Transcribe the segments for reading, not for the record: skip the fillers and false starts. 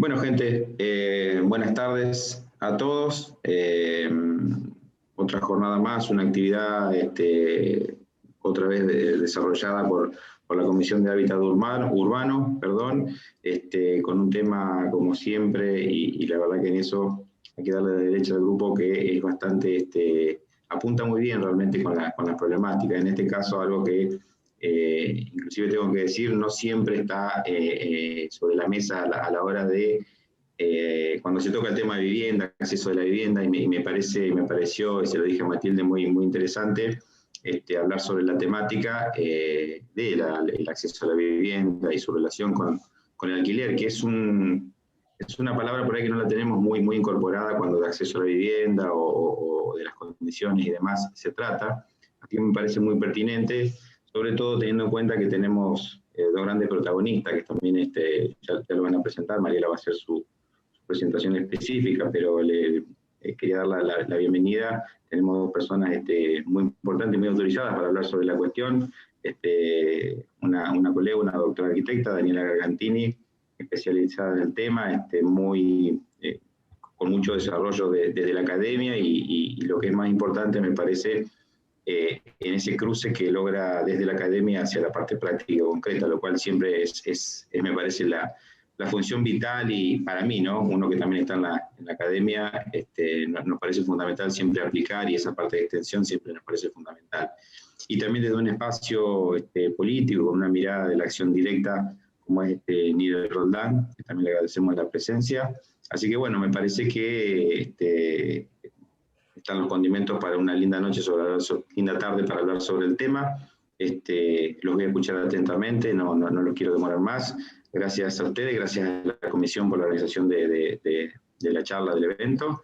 Bueno, gente, buenas tardes a todos. Otra jornada más, una actividad otra vez desarrollada por la Comisión de Hábitat Urbano, con un tema como siempre, y la verdad que en eso hay que darle la derecha al grupo, que es bastante, apunta muy bien realmente con la problemática. En este caso, algo que inclusive tengo que decir, no siempre está sobre la mesa a la hora de, cuando se toca el tema de vivienda, acceso de la vivienda, y me pareció, y se lo dije a Matilde, muy interesante, hablar sobre la temática del acceso a la vivienda y su relación con el alquiler, que es una palabra por ahí que no la tenemos muy incorporada cuando de acceso a la vivienda o de las condiciones y demás se trata. Aquí me parece muy pertinente, sobre todo teniendo en cuenta que tenemos dos grandes protagonistas, que también ya lo van a presentar. Mariela va a hacer su presentación específica, pero le quería dar la bienvenida. Tenemos dos personas muy importantes, muy autorizadas para hablar sobre la cuestión. Una colega, una doctora arquitecta, Daniela Gargantini, especializada en el tema, con mucho desarrollo desde la academia, y lo que es más importante, me parece, en ese cruce que logra desde la academia hacia la parte práctica y concreta, lo cual siempre me parece la función vital, y para mí, ¿no? Uno que también está en la academia, nos parece fundamental siempre aplicar, y esa parte de extensión siempre nos parece fundamental. Y también desde un espacio político, con una mirada de la acción directa, como es Nidel Roldán, que también le agradecemos la presencia. Así que bueno, me parece que están los condimentos para una linda noche, linda tarde para hablar sobre el tema. Los voy a escuchar atentamente, no los quiero demorar más. Gracias a ustedes, gracias a la comisión por la organización de la charla, del evento,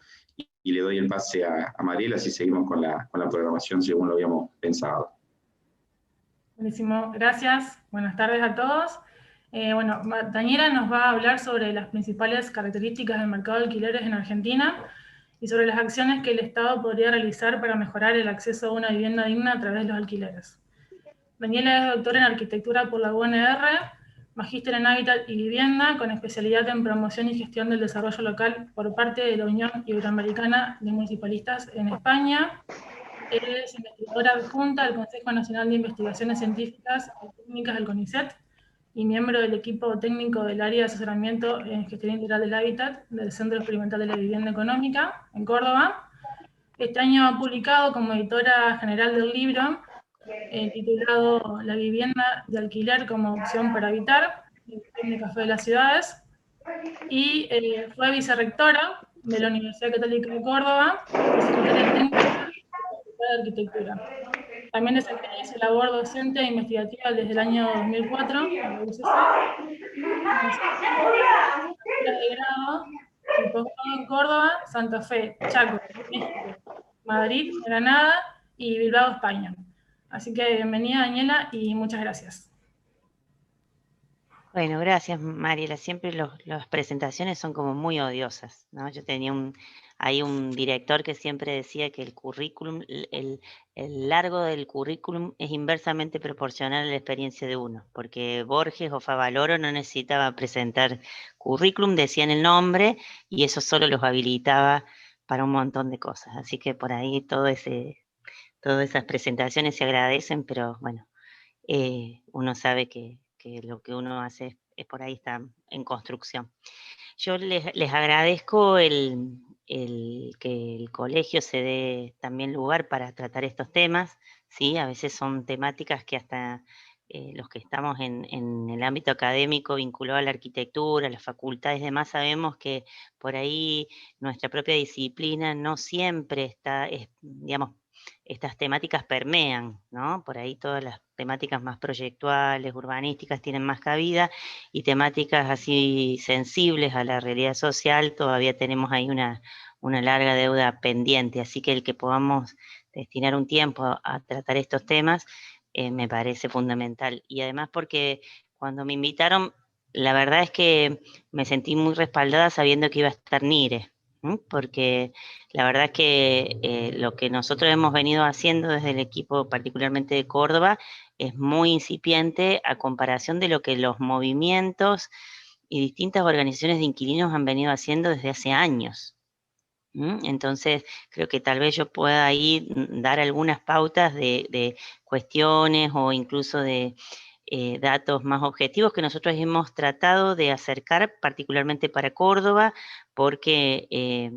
y le doy el pase a Mariela, así seguimos con la programación según lo habíamos pensado. Buenísimo, gracias. Buenas tardes a todos. Bueno, Daniela nos va a hablar sobre las principales características del mercado de alquileres en Argentina y sobre las acciones que el Estado podría realizar para mejorar el acceso a una vivienda digna a través de los alquileres. Daniela es doctora en arquitectura por la UNR, magíster en hábitat y vivienda, con especialidad en promoción y gestión del desarrollo local por parte de la Unión Iberoamericana de Municipalistas en España. Es investigadora adjunta del Consejo Nacional de Investigaciones Científicas y Técnicas del CONICET y miembro del equipo técnico del área de asesoramiento en gestión integral del hábitat del Centro Experimental de la Vivienda Económica en Córdoba. Este año ha publicado como editora general del libro titulado La vivienda de alquiler como opción para habitar, en el Café de las Ciudades, y fue vicerrectora de la Universidad Católica de Córdoba y secretaria técnica de Arquitectura. También desempeña su labor docente e investigativa desde el año 2004 en la UCC, de grado y posgrado en Córdoba, Santa Fe, Chaco, México, Madrid, Granada y Bilbao, España. Así que bienvenida, Daniela, y muchas gracias. Bueno, gracias, Mariela. Siempre las presentaciones son como muy odiosas, ¿no? Yo tenía hay un director que siempre decía que el currículum, el largo del currículum es inversamente proporcional a la experiencia de uno, porque Borges o Favaloro no necesitaba presentar currículum, decían el nombre y eso solo los habilitaba para un montón de cosas. Así que por ahí todas esas presentaciones se agradecen, pero bueno, uno sabe que lo que uno hace es por ahí está en construcción. Yo les agradezco que el colegio se dé también lugar para tratar estos temas, ¿sí? A veces son temáticas que hasta los que estamos en el ámbito académico vinculado a la arquitectura, a las facultades y demás, sabemos que por ahí nuestra propia disciplina no siempre está, digamos, estas temáticas permean, ¿no? Por ahí todas las temáticas más proyectuales, urbanísticas, tienen más cabida, y temáticas así sensibles a la realidad social todavía tenemos ahí una larga deuda pendiente, así que el que podamos destinar un tiempo a tratar estos temas me parece fundamental. Y además porque cuando me invitaron, la verdad es que me sentí muy respaldada sabiendo que iba a estar Nire, porque la verdad es que lo que nosotros hemos venido haciendo desde el equipo, particularmente de Córdoba, es muy incipiente a comparación de lo que los movimientos y distintas organizaciones de inquilinos han venido haciendo desde hace años. Entonces, creo que tal vez yo pueda ahí dar algunas pautas de cuestiones o incluso de datos más objetivos que nosotros hemos tratado de acercar, particularmente para Córdoba, porque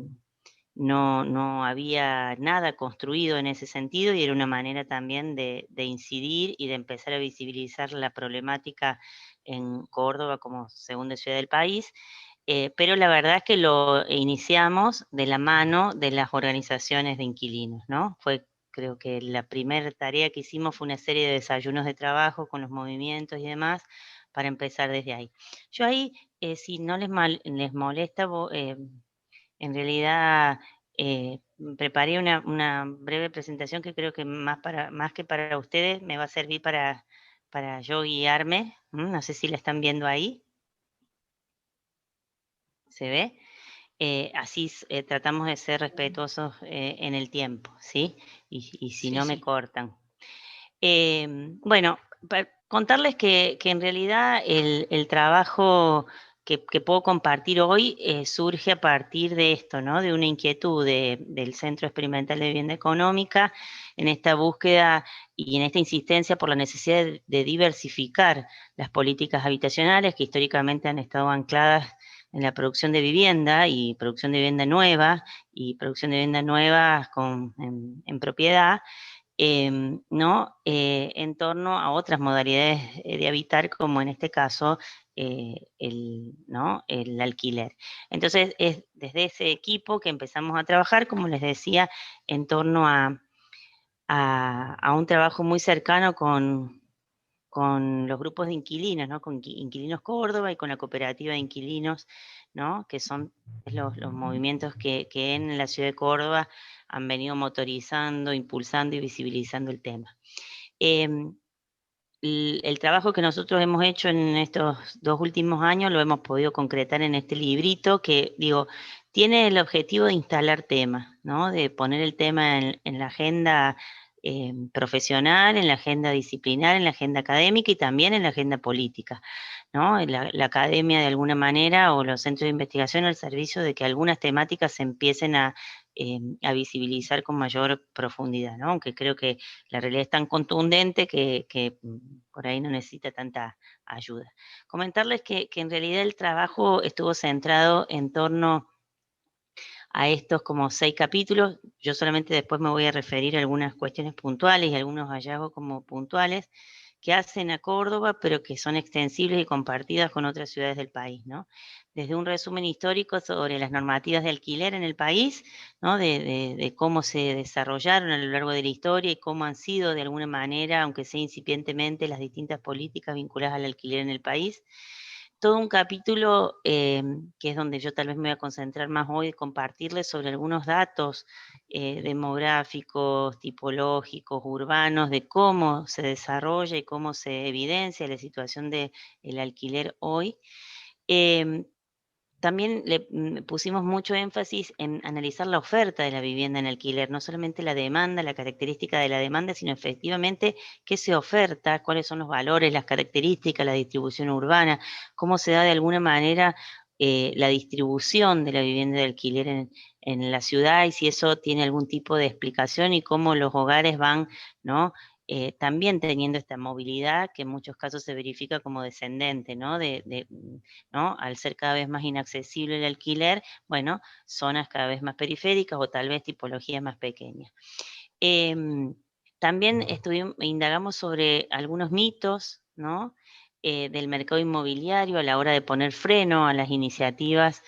no había nada construido en ese sentido y era una manera también de incidir y de empezar a visibilizar la problemática en Córdoba como segunda ciudad del país. Pero la verdad es que lo iniciamos de la mano de las organizaciones de inquilinos, ¿no? Creo que la primera tarea que hicimos fue una serie de desayunos de trabajo con los movimientos y demás, para empezar desde ahí. Yo ahí, si no les molesta, en realidad preparé una breve presentación que creo que más que para ustedes me va a servir para yo guiarme. No sé si la están viendo ahí. ¿Se ve? Así tratamos de ser respetuosos en el tiempo, ¿sí? Y si no me cortan. Bueno, contarles que en realidad el trabajo que puedo compartir hoy surge a partir de esto, ¿no? De una inquietud del Centro Experimental de Vivienda Económica en esta búsqueda y en esta insistencia por la necesidad de diversificar las políticas habitacionales que históricamente han estado ancladas en la producción de vivienda y producción de vivienda nueva y producción de vivienda nueva en propiedad, ¿no? En torno a otras modalidades de habitar, como en este caso ¿no? El alquiler. Entonces, es desde ese equipo que empezamos a trabajar, como les decía, en torno a un trabajo muy cercano con los grupos de inquilinos, ¿no? Con Inquilinos Córdoba y con la cooperativa de inquilinos, ¿no? Que son los movimientos que en la ciudad de Córdoba han venido motorizando, impulsando y visibilizando el tema. El trabajo que nosotros hemos hecho en estos 2 últimos años lo hemos podido concretar en este librito que, digo, tiene el objetivo de instalar temas, ¿no? De poner el tema en la agenda profesional, en la agenda disciplinar, en la agenda académica y también en la agenda política, ¿no? La academia de alguna manera o los centros de investigación al servicio de que algunas temáticas se empiecen a visibilizar con mayor profundidad, ¿no? Aunque creo que la realidad es tan contundente que por ahí no necesita tanta ayuda. Comentarles que en realidad el trabajo estuvo centrado en torno a estos como 6 capítulos. Yo solamente después me voy a referir a algunas cuestiones puntuales y algunos hallazgos como puntuales que hacen a Córdoba, pero que son extensibles y compartidas con otras ciudades del país, ¿no? Desde un resumen histórico sobre las normativas de alquiler en el país, ¿no? De cómo se desarrollaron a lo largo de la historia y cómo han sido de alguna manera, aunque sea incipientemente, las distintas políticas vinculadas al alquiler en el país. Todo un capítulo que es donde yo tal vez me voy a concentrar más hoy, compartirles sobre algunos datos demográficos, tipológicos, urbanos, de cómo se desarrolla y cómo se evidencia la situación del alquiler hoy. También pusimos mucho énfasis en analizar la oferta de la vivienda en alquiler, no solamente la demanda, la característica de la demanda, sino efectivamente qué se oferta, cuáles son los valores, las características, la distribución urbana, cómo se da de alguna manera la distribución de la vivienda de alquiler en la ciudad y si eso tiene algún tipo de explicación y cómo los hogares van, ¿no? También teniendo esta movilidad que en muchos casos se verifica como descendente, ¿no? ¿No? Al ser cada vez más inaccesible el alquiler, bueno, zonas cada vez más periféricas o tal vez tipologías más pequeñas. También indagamos sobre algunos mitos, ¿no? Del mercado inmobiliario a la hora de poner freno a las iniciativas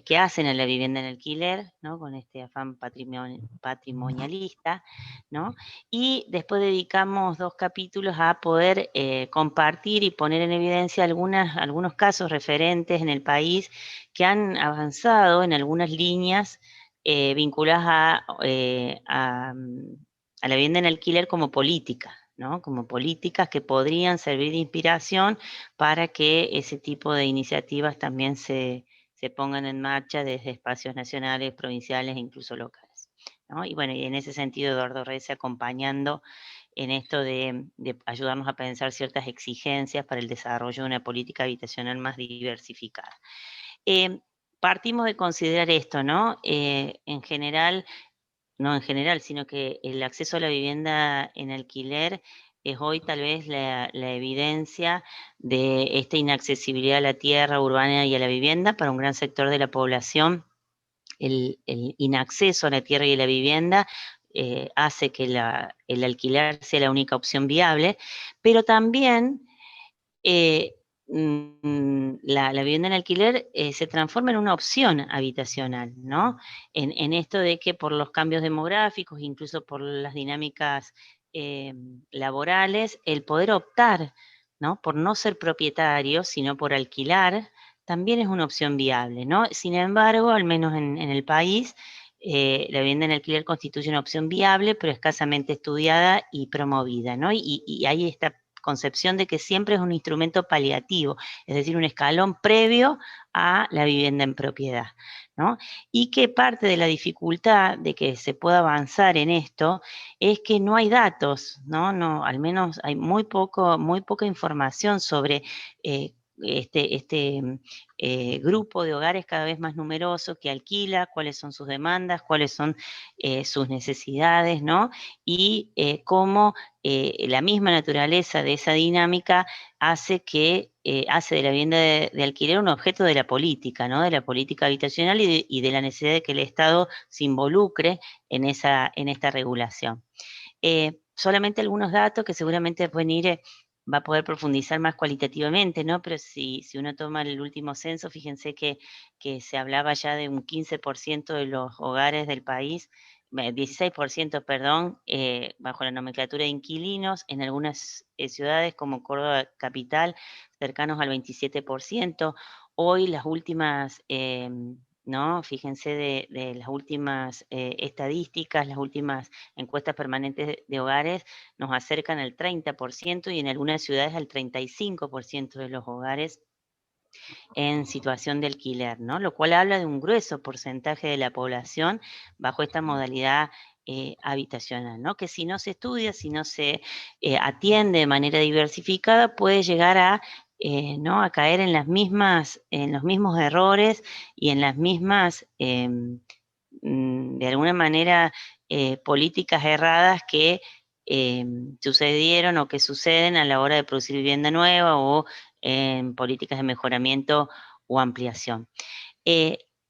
que hacen a la vivienda en alquiler, ¿no? Con este afán patrimonialista, ¿no? Y después dedicamos 2 capítulos a poder compartir y poner en evidencia algunos casos referentes en el país que han avanzado en algunas líneas vinculadas a la vivienda en alquiler como política, ¿no? Como políticas que podrían servir de inspiración para que ese tipo de iniciativas también se pongan en marcha desde espacios nacionales, provinciales e incluso locales, ¿no? Y bueno, y en ese sentido Eduardo Reyes acompañando en esto de ayudarnos a pensar ciertas exigencias para el desarrollo de una política habitacional más diversificada. Partimos de considerar esto, ¿no? En general, no en general, sino que el acceso a la vivienda en alquiler es hoy tal vez la evidencia de esta inaccesibilidad a la tierra urbana y a la vivienda para un gran sector de la población. El inacceso a la tierra y a la vivienda hace que el alquiler sea la única opción viable, pero también la vivienda en alquiler se transforma en una opción habitacional, ¿no? En esto de que por los cambios demográficos, incluso por las dinámicas laborales, el poder optar, ¿no? Por no ser propietario, sino por alquilar, también es una opción viable, ¿no? Sin embargo, al menos en el país, la vivienda en alquiler constituye una opción viable, pero escasamente estudiada y promovida, ¿no? Y ahí está concepción de que siempre es un instrumento paliativo, es decir, un escalón previo a la vivienda en propiedad, ¿no? Y que parte de la dificultad de que se pueda avanzar en esto es que no hay datos, ¿no? Al menos hay muy poca información sobre grupo de hogares cada vez más numeroso que alquila, cuáles son sus demandas, cuáles son sus necesidades, ¿no? Y cómo la misma naturaleza de esa dinámica hace de la vivienda de alquiler un objeto de la política, ¿no? De la política habitacional y de la necesidad de que el Estado se involucre en esta regulación. Solamente algunos datos que seguramente pueden va a poder profundizar más cualitativamente, ¿no? Pero si uno toma el último censo, fíjense que se hablaba ya de un 15% de los hogares del país, 16%, perdón, bajo la nomenclatura de inquilinos, en algunas ciudades como Córdoba capital, cercanos al 27%. Hoy las últimas ¿no? Fíjense de las últimas estadísticas, las últimas encuestas permanentes de hogares nos acercan al 30% y en algunas ciudades al 35% de los hogares en situación de alquiler, ¿no? Lo cual habla de un grueso porcentaje de la población bajo esta modalidad habitacional, ¿no? Que si no se estudia, si no se atiende de manera diversificada, puede llegar ¿no? a caer en los mismos errores y en las mismas, de alguna manera, políticas erradas que sucedieron o que suceden a la hora de producir vivienda nueva o en políticas de mejoramiento o ampliación.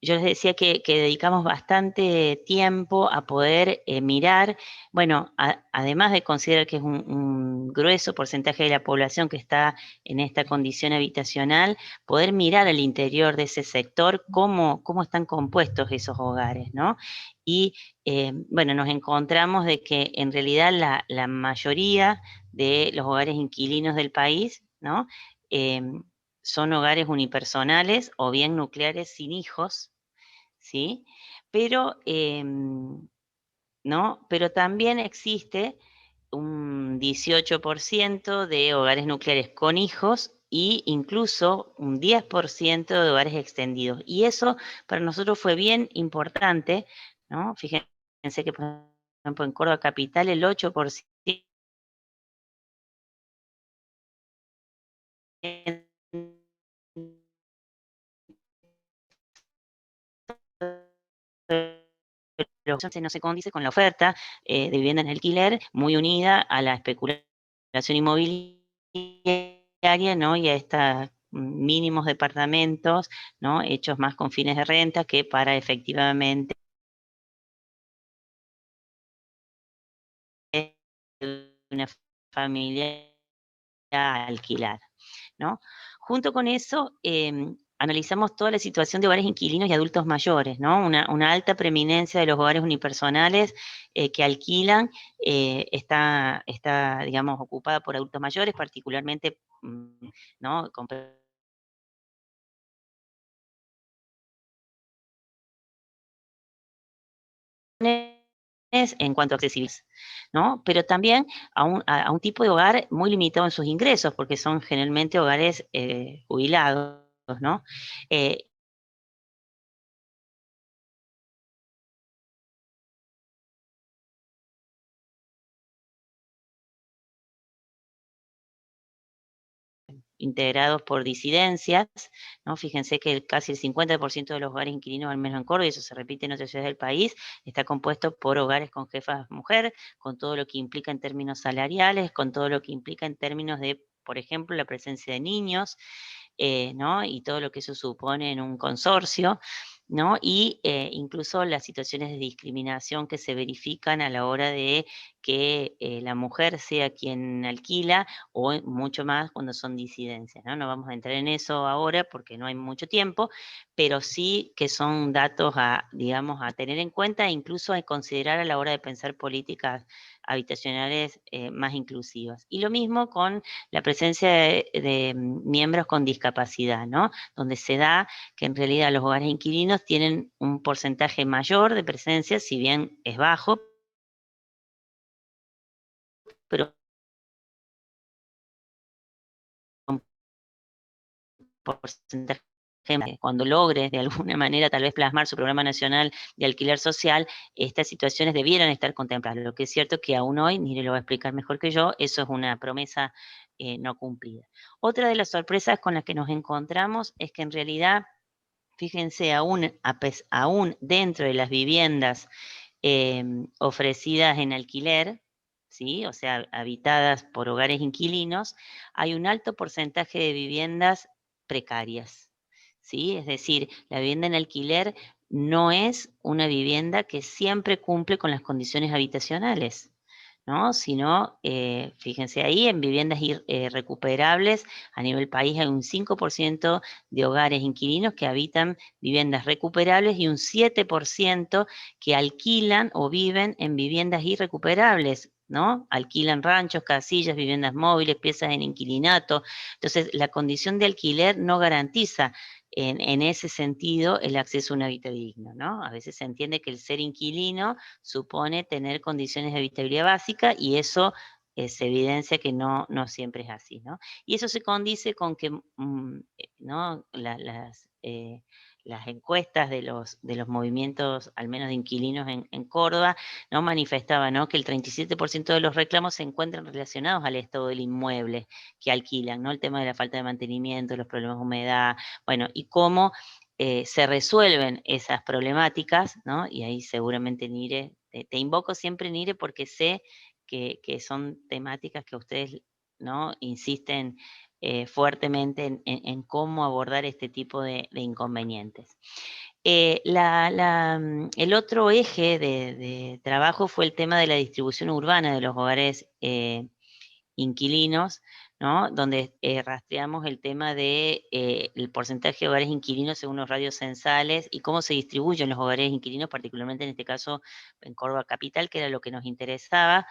Yo les decía que dedicamos bastante tiempo a poder mirar, bueno, además de considerar que es un grueso porcentaje de la población que está en esta condición habitacional, poder mirar al interior de ese sector cómo están compuestos esos hogares, ¿no? Y, bueno, nos encontramos de que en realidad la mayoría de los hogares inquilinos del país, ¿no? Son hogares unipersonales o bien nucleares sin hijos, ¿sí? Pero, ¿no? Pero también existe un 18% de hogares nucleares con hijos e incluso un 10% de hogares extendidos. Y eso para nosotros fue bien importante, ¿no? Fíjense que, por ejemplo, en Córdoba Capital el 8% no se condice con la oferta de vivienda en alquiler, muy unida a la especulación inmobiliaria, ¿no? Y a estos mínimos departamentos, ¿no? Hechos más con fines de renta que para efectivamente una familia a alquilar, ¿no? Junto con eso, analizamos toda la situación de hogares inquilinos y adultos mayores, ¿no? Una alta preeminencia de los hogares unipersonales que alquilan está, digamos, ocupada por adultos mayores, particularmente, ¿no? En cuanto a accesibilidad, ¿no? Pero también a un tipo de hogar muy limitado en sus ingresos, porque son generalmente hogares jubilados, ¿no? integrados por disidencias, ¿no? Fíjense que casi el 50% de los hogares inquilinos, al menos en Córdoba, y eso se repite en otras ciudades del país, está compuesto por hogares con jefas mujer, con todo lo que implica en términos salariales, con todo lo que implica en términos de, por ejemplo, la presencia de niños, ¿no? Y todo lo que eso supone en un consorcio, ¿no? Y incluso las situaciones de discriminación que se verifican a la hora de que la mujer sea quien alquila, o mucho más cuando son disidencias, ¿no? No vamos a entrar en eso ahora porque no hay mucho tiempo, pero sí que son datos a, digamos, a tener en cuenta e incluso a considerar a la hora de pensar políticas habitacionales más inclusivas. Y lo mismo con la presencia de miembros con discapacidad, ¿no? Donde se da que en realidad los hogares inquilinos tienen un porcentaje mayor de presencia, si bien es bajo, pero un porcentaje, cuando logre de alguna manera tal vez plasmar su programa nacional de alquiler social, estas situaciones debieran estar contempladas. Lo que es cierto que aún hoy, Nire lo va a explicar mejor que yo, eso es una promesa no cumplida. Otra de las sorpresas con las que nos encontramos es que en realidad, fíjense, aún dentro de las viviendas ofrecidas en alquiler, ¿sí? O sea, habitadas por hogares inquilinos, hay un alto porcentaje de viviendas precarias, ¿sí? Es decir, la vivienda en alquiler no es una vivienda que siempre cumple con las condiciones habitacionales, ¿no? Sino, fíjense ahí, en viviendas recuperables, a nivel país hay un 5% de hogares inquilinos que habitan viviendas recuperables y un 7% que alquilan o viven en viviendas irrecuperables, ¿no? Alquilan ranchos, casillas, viviendas móviles, piezas en inquilinato. Entonces, la condición de alquiler no garantiza en ese sentido el acceso a un hábitat digno, ¿no? A veces se entiende que el ser inquilino supone tener condiciones de habitabilidad básica y eso se evidencia que no siempre es así, ¿no? Y eso se condice con que, ¿no? Las encuestas de los movimientos, al menos de inquilinos en Córdoba, ¿no? Manifestaban, ¿no? Que el 37% de los reclamos se encuentran relacionados al estado del inmueble que alquilan, ¿no? El tema de la falta de mantenimiento, los problemas de humedad, bueno, y cómo se resuelven esas problemáticas, ¿no? Y ahí seguramente Nire, te invoco siempre Nire porque sé que son temáticas que ustedes, ¿no? Insisten fuertemente en cómo abordar este tipo de inconvenientes. El otro eje de trabajo fue el tema de la distribución urbana de los hogares inquilinos, ¿no? Donde rastreamos el tema de el porcentaje de hogares inquilinos según los radios censales y cómo se distribuyen los hogares inquilinos, particularmente en este caso en Córdoba Capital, que era lo que nos interesaba.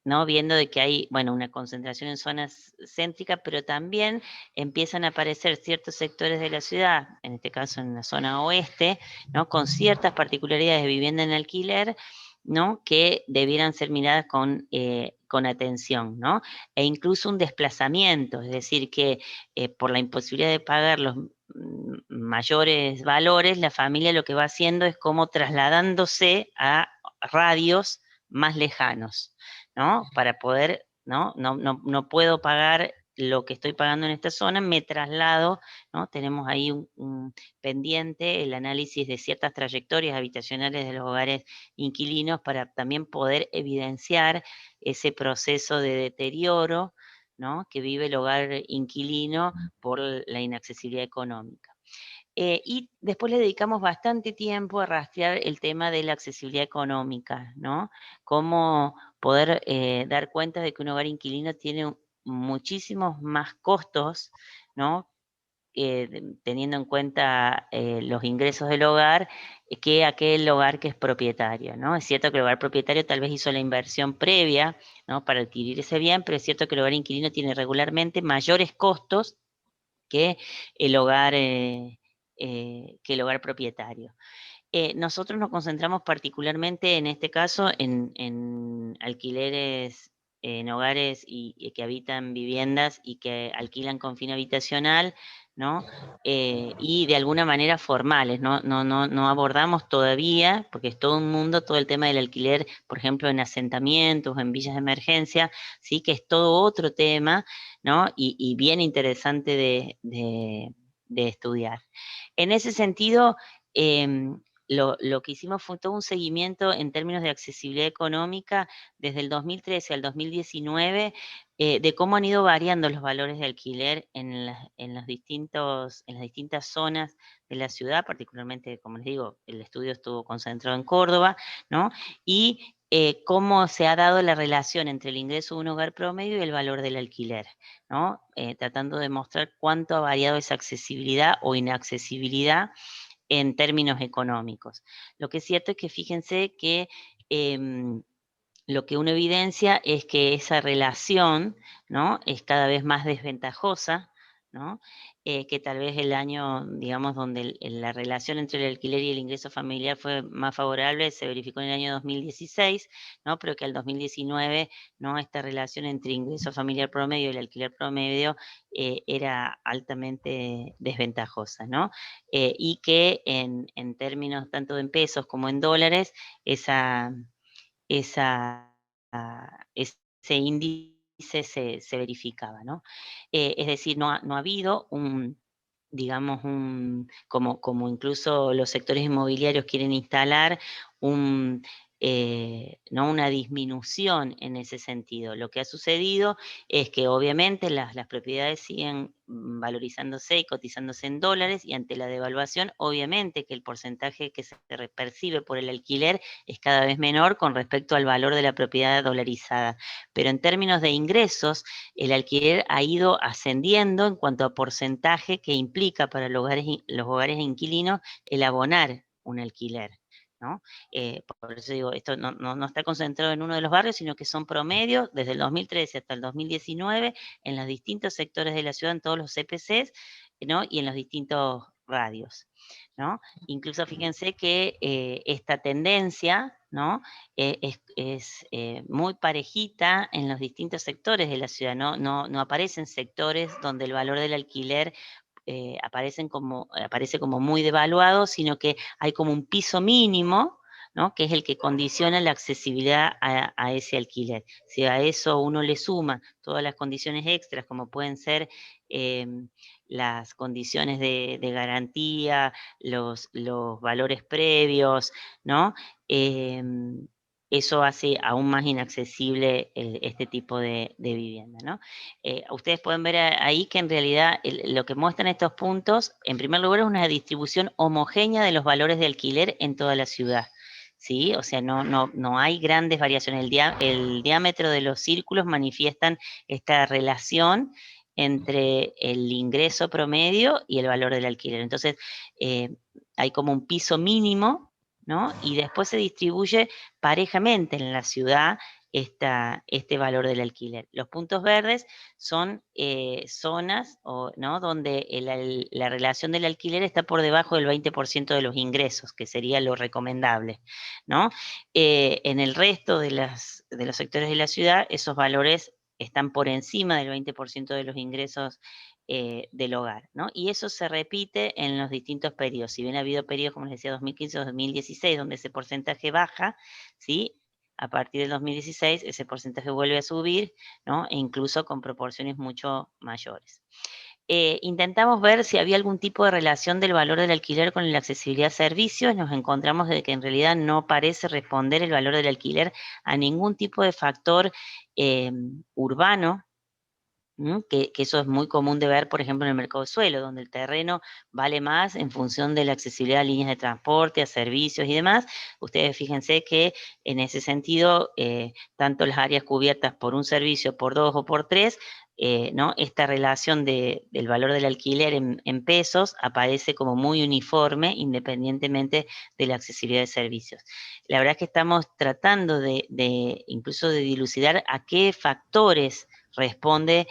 ¿No? Viendo de que hay, bueno, una concentración en zonas céntricas, pero también empiezan a aparecer ciertos sectores de la ciudad, en este caso en la zona oeste, ¿no? Con ciertas particularidades de vivienda en alquiler, ¿no? Que debieran ser miradas con atención, ¿no? E incluso un desplazamiento, es decir, que por la imposibilidad de pagar los mayores valores, la familia lo que va haciendo es como trasladándose a radios más lejanos, ¿no? Para poder, no puedo pagar lo que estoy pagando en esta zona, me traslado, ¿no? Tenemos ahí un pendiente, el análisis de ciertas trayectorias habitacionales de los hogares inquilinos para también poder evidenciar ese proceso de deterioro, ¿no? Que vive el hogar inquilino por la inaccesibilidad económica. Y después le dedicamos bastante tiempo a rastrear el tema de la accesibilidad económica, ¿no? Cómo poder dar cuenta de que un hogar inquilino tiene muchísimos más costos, ¿no? Teniendo en cuenta los ingresos del hogar, que aquel hogar que es propietario, ¿no? Es cierto que el hogar propietario tal vez hizo la inversión previa, ¿no? Para adquirir ese bien, pero es cierto que el hogar inquilino tiene regularmente mayores costos que el hogar propietario. Nosotros nos concentramos particularmente en este caso en alquileres en hogares y que habitan viviendas y que alquilan con fin habitacional, ¿no? Y de alguna manera formales, no abordamos todavía, porque es todo un mundo, todo el tema del alquiler, por ejemplo, en asentamientos, en villas de emergencia, sí, que es todo otro tema, ¿no? Y bien interesante de estudiar. En ese sentido, lo que hicimos fue todo un seguimiento en términos de accesibilidad económica desde el 2013 al 2019, de cómo han ido variando los valores de alquiler en las distintas zonas de la ciudad, particularmente, como les digo, el estudio estuvo concentrado en Córdoba, ¿no? Y cómo se ha dado la relación entre el ingreso de un hogar promedio y el valor del alquiler, ¿no? Tratando de mostrar cuánto ha variado esa accesibilidad o inaccesibilidad en términos económicos. Lo que es cierto es que fíjense que lo que uno evidencia es que esa relación, ¿no?, es cada vez más desventajosa, ¿no? Que tal vez el año, digamos, donde la relación entre el alquiler y el ingreso familiar fue más favorable, se verificó en el año 2016, ¿no? Pero que al 2019, ¿no?, esta relación entre ingreso familiar promedio y el alquiler promedio era altamente desventajosa, ¿no? Y que en términos tanto en pesos como en dólares, ese índice se verificaba, ¿no? Es decir, no ha habido digamos, como incluso los sectores inmobiliarios quieren instalar ¿no?, una disminución en ese sentido. Lo que ha sucedido es que obviamente las propiedades siguen valorizándose y cotizándose en dólares, y ante la devaluación, obviamente que el porcentaje que se percibe por el alquiler es cada vez menor con respecto al valor de la propiedad dolarizada. Pero en términos de ingresos, el alquiler ha ido ascendiendo en cuanto a porcentaje que implica para los hogares inquilinos el abonar un alquiler, ¿no? Por eso digo, esto no está concentrado en uno de los barrios, sino que son promedios desde el 2013 hasta el 2019 en los distintos sectores de la ciudad, en todos los CPCs, ¿no?, y en los distintos radios, ¿no? Incluso fíjense que esta tendencia, ¿no?, es muy parejita en los distintos sectores de la ciudad, no aparecen sectores donde el valor del alquiler aparece como muy devaluado, sino que hay como un piso mínimo, ¿no?, que es el que condiciona la accesibilidad a ese alquiler. Si a eso uno le suma todas las condiciones extras, como pueden ser las condiciones de garantía, los valores previos, ¿no? Eso hace aún más inaccesible este tipo de vivienda, ¿no? Ustedes pueden ver ahí que en realidad lo que muestran estos puntos, en primer lugar, es una distribución homogénea de los valores de alquiler en toda la ciudad, ¿sí? O sea, no hay grandes variaciones. El diámetro de los círculos manifiestan esta relación entre el ingreso promedio y el valor del alquiler. Entonces, hay como un piso mínimo, ¿no? Y después se distribuye parejamente en la ciudad este valor del alquiler. Los puntos verdes son zonas, ¿no?, donde la relación del alquiler está por debajo del 20% de los ingresos, que sería lo recomendable, ¿no? En el resto de los sectores de la ciudad, esos valores están por encima del 20% de los ingresos del hogar, ¿no? Y eso se repite en los distintos periodos. Si bien ha habido periodos, como les decía, 2015 o 2016, donde ese porcentaje baja, ¿sí?, a partir del 2016 ese porcentaje vuelve a subir, ¿no?, e incluso con proporciones mucho mayores. Intentamos ver si había algún tipo de relación del valor del alquiler con la accesibilidad a servicios. Nos encontramos de que en realidad no parece responder el valor del alquiler a ningún tipo de factor urbano, que eso es muy común de ver, por ejemplo, en el mercado de suelo, donde el terreno vale más en función de la accesibilidad a líneas de transporte, a servicios y demás. Ustedes fíjense que en ese sentido, tanto las áreas cubiertas por un servicio, por 2 o por 3, ¿no?, esta relación del valor del alquiler en pesos aparece como muy uniforme, independientemente de la accesibilidad de servicios. La verdad es que estamos tratando incluso de dilucidar a qué factores responde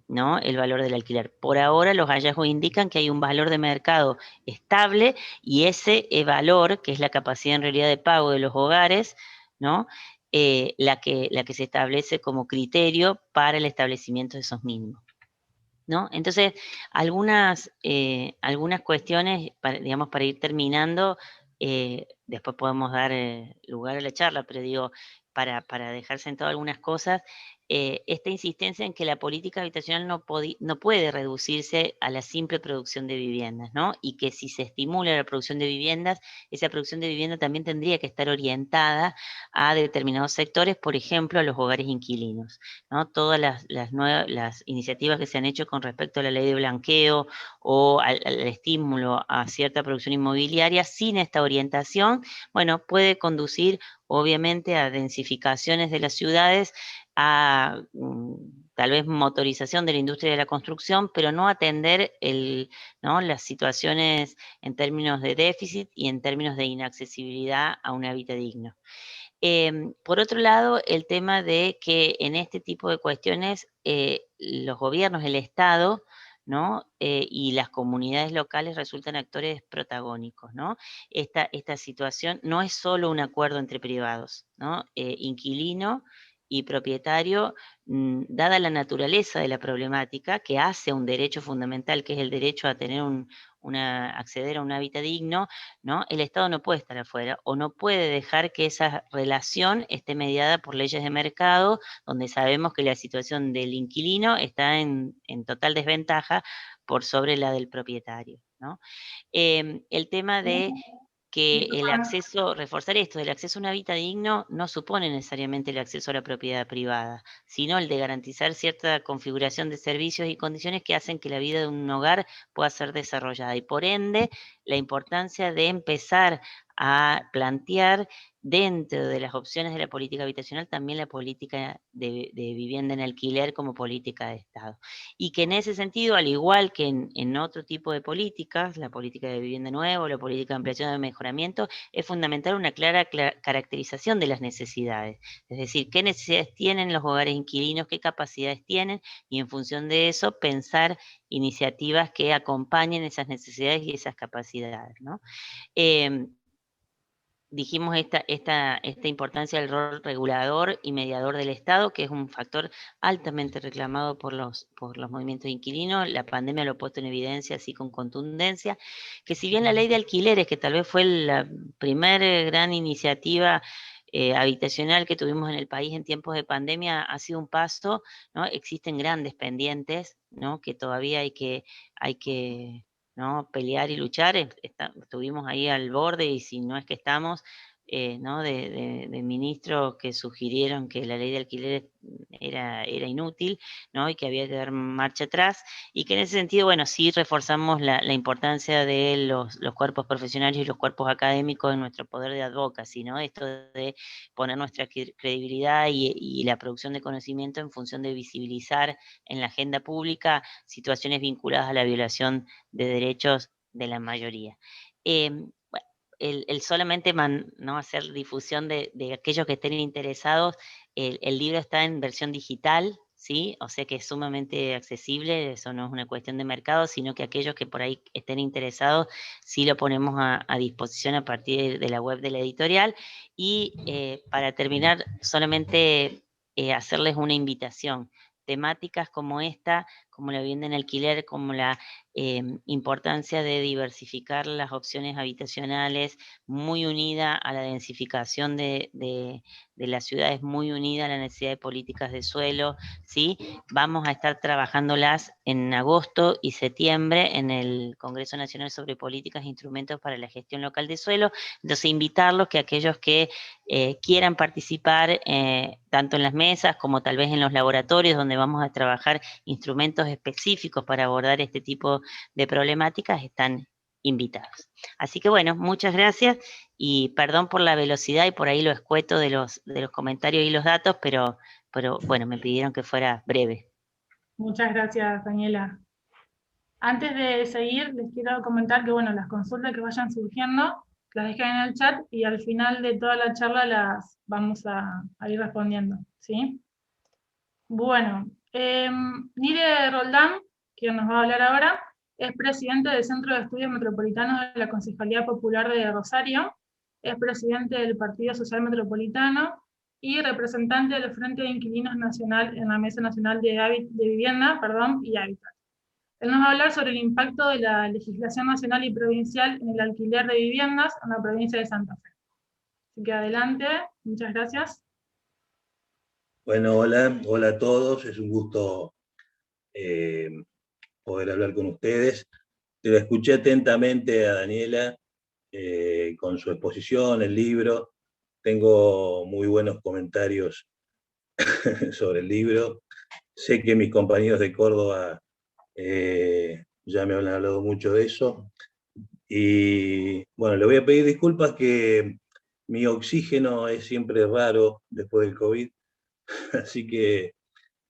¿no?, el valor del alquiler. Por ahora los hallazgos indican que hay un valor de mercado estable, y ese valor, que es la capacidad en realidad de pago de los hogares, ¿no?, la que se establece como criterio para el establecimiento de esos mínimos. ¿no? Entonces, algunas cuestiones, digamos, para ir terminando, después podemos dar lugar a la charla, pero digo, para dejar sentado algunas cosas, esta insistencia en que la política habitacional no puede reducirse a la simple producción de viviendas, ¿no? Y que si se estimula la producción de viviendas, esa producción de vivienda también tendría que estar orientada a determinados sectores, por ejemplo, a los hogares inquilinos, ¿no? Todas las iniciativas que se han hecho con respecto a la ley de blanqueo o al estímulo a cierta producción inmobiliaria sin esta orientación, bueno, puede conducir obviamente a densificaciones de las ciudades, a tal vez motorización de la industria de la construcción, pero no atender ¿no? las situaciones en términos de déficit y en términos de inaccesibilidad a un hábitat digno. Por otro lado, el tema de que en este tipo de cuestiones los gobiernos, el Estado, ¿no? Y las comunidades locales resultan actores protagónicos, ¿no? Esta situación no es solo un acuerdo entre privados, ¿no? Inquilino y propietario, dada la naturaleza de la problemática que hace un derecho fundamental, que es el derecho a tener acceder a un hábitat digno, ¿no? El Estado no puede estar afuera o no puede dejar que esa relación esté mediada por leyes de mercado, donde sabemos que la situación del inquilino está en total desventaja por sobre la del propietario, ¿no? El tema de que el acceso, reforzar esto, el acceso a un hábitat digno no supone necesariamente el acceso a la propiedad privada, sino el de garantizar cierta configuración de servicios y condiciones que hacen que la vida de un hogar pueda ser desarrollada y por ende la importancia de empezar a plantear dentro de las opciones de la política habitacional también la política de vivienda en alquiler como política de Estado. Y que en ese sentido, al igual que en otro tipo de políticas, la política de vivienda nueva, la política de ampliación de mejoramiento, es fundamental una clara caracterización de las necesidades. Es decir, qué necesidades tienen los hogares inquilinos, qué capacidades tienen, y en función de eso pensar iniciativas que acompañen esas necesidades y esas capacidades, ¿no? Dijimos esta importancia del rol regulador y mediador del Estado, que es un factor altamente reclamado por los movimientos de inquilinos. La pandemia lo ha puesto en evidencia así con contundencia, que si bien la ley de alquileres, que tal vez fue la primera gran iniciativa habitacional que tuvimos en el país en tiempos de pandemia, ha sido un paso, ¿no? Existen grandes pendientes, ¿no? Que todavía hay que ¿no? Pelear y luchar, estuvimos ahí al borde y si no es que estamos, ¿no? de ministros que sugirieron que la ley de alquileres era inútil, ¿no? Y que había que dar marcha atrás, y que en ese sentido, bueno, sí reforzamos la importancia de los cuerpos profesionales y los cuerpos académicos en nuestro poder de advocacy, ¿no? Esto de poner nuestra credibilidad y la producción de conocimiento en función de visibilizar en la agenda pública situaciones vinculadas a la violación de derechos de la mayoría. Bueno, el solamente ¿no? hacer difusión de aquellos que estén interesados, el libro está en versión digital, ¿sí? O sea que es sumamente accesible, eso no es una cuestión de mercado, sino que aquellos que por ahí estén interesados, sí lo ponemos a disposición a partir de la web de la editorial. Y para terminar, solamente hacerles una invitación. Temáticas como esta, como la vivienda en alquiler, como la importancia de diversificar las opciones habitacionales, muy unida a la densificación de las ciudades, muy unida a la necesidad de políticas de suelo, ¿sí? Vamos a estar trabajándolas en agosto y septiembre en el Congreso Nacional sobre Políticas e Instrumentos para la Gestión Local de Suelo. Entonces, invitarlos que aquellos que quieran participar tanto en las mesas como tal vez en los laboratorios donde vamos a trabajar instrumentos específicos para abordar este tipo de problemáticas, están invitados. Así que bueno, muchas gracias y perdón por la velocidad y por ahí lo escueto de los comentarios y los datos, pero bueno, me pidieron que fuera breve. Muchas gracias, Daniela. Antes de seguir, les quiero comentar que, bueno, las consultas que vayan surgiendo, las dejen en el chat y al final de toda la charla las vamos a ir respondiendo, ¿sí? Bueno, Nire Roldán, quien nos va a hablar ahora, es presidente del Centro de Estudios Metropolitanos de la Concejalía Popular de Rosario, es presidente del Partido Social Metropolitano y representante del Frente de Inquilinos Nacional en la Mesa Nacional de Vivienda y Hábitat. Él nos va a hablar sobre el impacto de la legislación nacional y provincial en el alquiler de viviendas en la provincia de Santa Fe. Así que adelante, muchas gracias. Bueno, hola a todos, es un gusto poder hablar con ustedes. Te escuché atentamente a Daniela con su exposición, el libro. Tengo muy buenos comentarios sobre el libro. Sé que mis compañeros de Córdoba ya me han hablado mucho de eso. Y bueno, le voy a pedir disculpas que mi oxígeno es siempre raro después del COVID, así que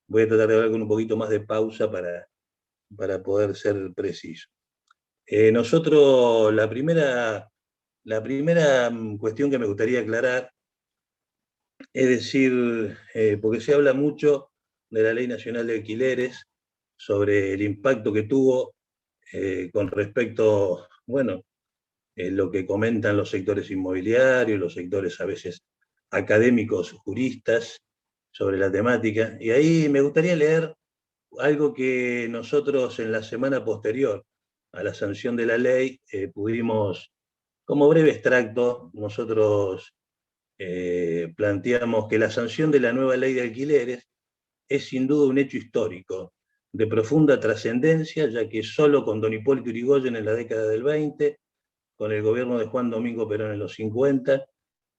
voy a tratar de hablar con un poquito más de pausa para poder ser preciso. Nosotros, la primera cuestión que me gustaría aclarar es decir, porque se habla mucho de la Ley Nacional de Alquileres, sobre el impacto que tuvo con respecto, bueno, lo que comentan los sectores inmobiliarios, los sectores a veces académicos, juristas, sobre la temática. Y ahí me gustaría leer algo que nosotros en la semana posterior a la sanción de la ley pudimos, como breve extracto, nosotros planteamos que la sanción de la nueva ley de alquileres es sin duda un hecho histórico de profunda trascendencia, ya que solo con don Hipólito Yrigoyen en la década del 20, con el gobierno de Juan Domingo Perón en los 50,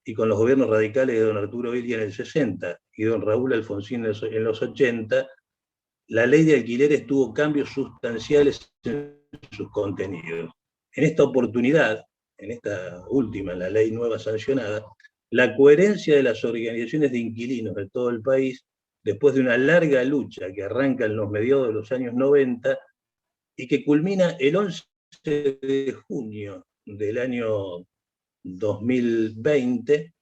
y con los gobiernos radicales de don Arturo Illia en el 60 y don Raúl Alfonsín en los 80, la ley de alquileres tuvo cambios sustanciales en sus contenidos. En esta oportunidad, en esta última, la ley nueva sancionada, la coherencia de las organizaciones de inquilinos de todo el país, después de una larga lucha que arranca en los mediados de los años 90 y que culmina el 11 de junio del año 2020,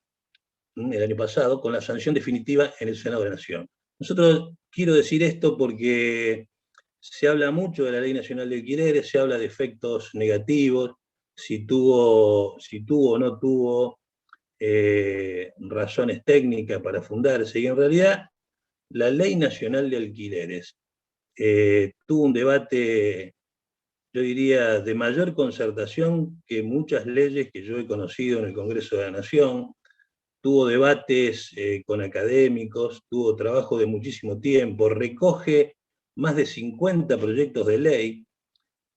el año pasado, con la sanción definitiva en el Senado de la Nación. Nosotros quiero decir esto porque se habla mucho de la Ley Nacional de Alquileres, se habla de efectos negativos, si tuvo o no tuvo razones técnicas para fundarse, y en realidad la Ley Nacional de Alquileres tuvo un debate, yo diría, de mayor concertación que muchas leyes que yo he conocido en el Congreso de la Nación. Tuvo debates con académicos, tuvo trabajo de muchísimo tiempo, recoge más de 50 proyectos de ley.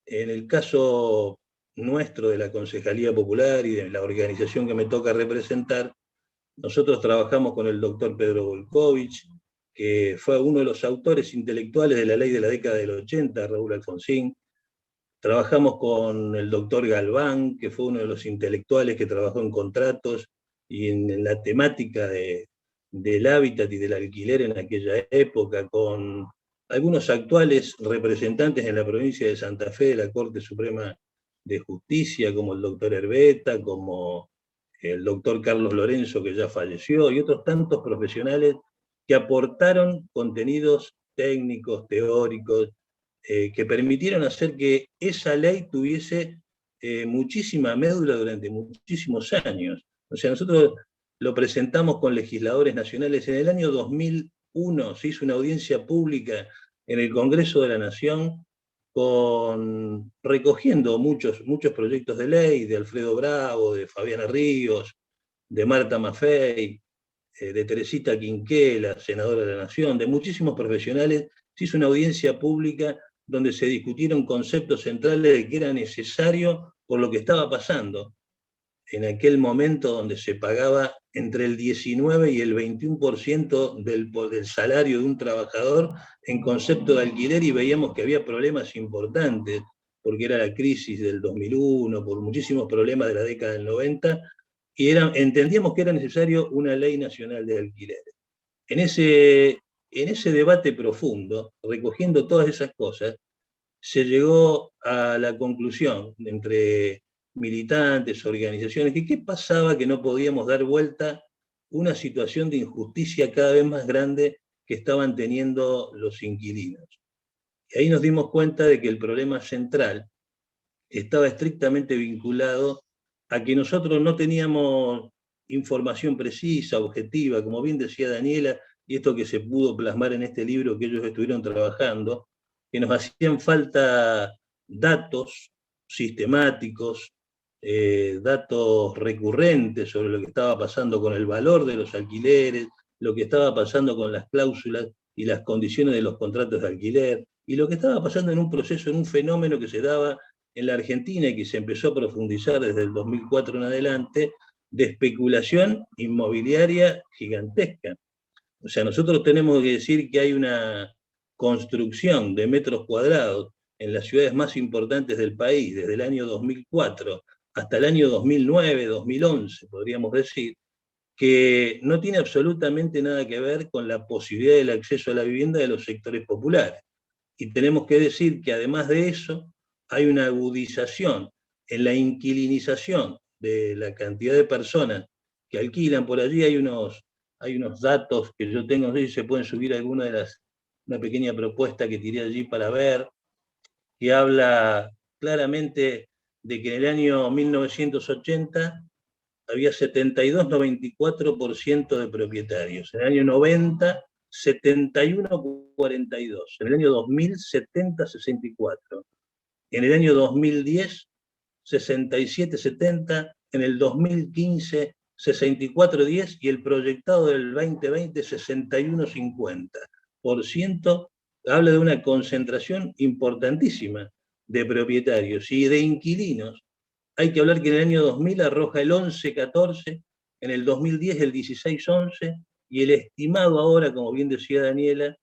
En el caso nuestro de la Concejalía Popular y de la organización que me toca representar, nosotros trabajamos con el doctor Pedro Volkovich, que fue uno de los autores intelectuales de la ley de la década del 80, Raúl Alfonsín. Trabajamos con el doctor Galván, que fue uno de los intelectuales que trabajó en contratos y en la temática del hábitat y del alquiler en aquella época, con algunos actuales representantes en la provincia de Santa Fe de la Corte Suprema de Justicia, como el doctor Herbeta, como el doctor Carlos Lorenzo, que ya falleció, y otros tantos profesionales que aportaron contenidos técnicos, teóricos, que permitieron hacer que esa ley tuviese muchísima médula durante muchísimos años. O sea, nosotros lo presentamos con legisladores nacionales. En el año 2001 se hizo una audiencia pública en el Congreso de la Nación recogiendo muchos proyectos de ley, de Alfredo Bravo, de Fabiana Ríos, de Marta Maffei, de Teresita Quinquela, senadora de la Nación, de muchísimos profesionales. Se hizo una audiencia pública donde se discutieron conceptos centrales de que era necesario por lo que estaba pasando en aquel momento, donde se pagaba entre el 19 y el 21% del salario de un trabajador en concepto de alquiler, y veíamos que había problemas importantes, porque era la crisis del 2001, por muchísimos problemas de la década del 90, y entendíamos que era necesario una ley nacional de alquileres. En ese debate profundo, recogiendo todas esas cosas, se llegó a la conclusión entre militantes, organizaciones, que qué pasaba que no podíamos dar vuelta una situación de injusticia cada vez más grande que estaban teniendo los inquilinos. Y ahí nos dimos cuenta de que el problema central estaba estrictamente vinculado a que nosotros no teníamos información precisa, objetiva, como bien decía Daniela, y esto que se pudo plasmar en este libro que ellos estuvieron trabajando, que nos hacían falta datos sistemáticos, datos recurrentes sobre lo que estaba pasando con el valor de los alquileres, lo que estaba pasando con las cláusulas y las condiciones de los contratos de alquiler, y lo que estaba pasando en un proceso, en un fenómeno que se daba en la Argentina y que se empezó a profundizar desde el 2004 en adelante, de especulación inmobiliaria gigantesca. O sea, nosotros tenemos que decir que hay una construcción de metros cuadrados en las ciudades más importantes del país, desde el año 2004 hasta el año 2009, 2011, podríamos decir, que no tiene absolutamente nada que ver con la posibilidad del acceso a la vivienda de los sectores populares. Y tenemos que decir que además de eso, hay una agudización en la inquilinización de la cantidad de personas que alquilan. Por allí hay unos datos que yo tengo, no sé si se pueden subir una pequeña propuesta que tiré allí para ver, que habla claramente de que en el año 1980 había 72-94% de propietarios, en el año 90, 71-42, en el año 2000, 70-64, en el año 2010, 67-70, en el 2015, 64-10 y el proyectado del 2020, 61-50%, habla de una concentración importantísima de propietarios y de inquilinos. Hay que hablar que en el año 2000 arroja el 11-14, en el 2010 el 16-11, y el estimado ahora, como bien decía Daniela,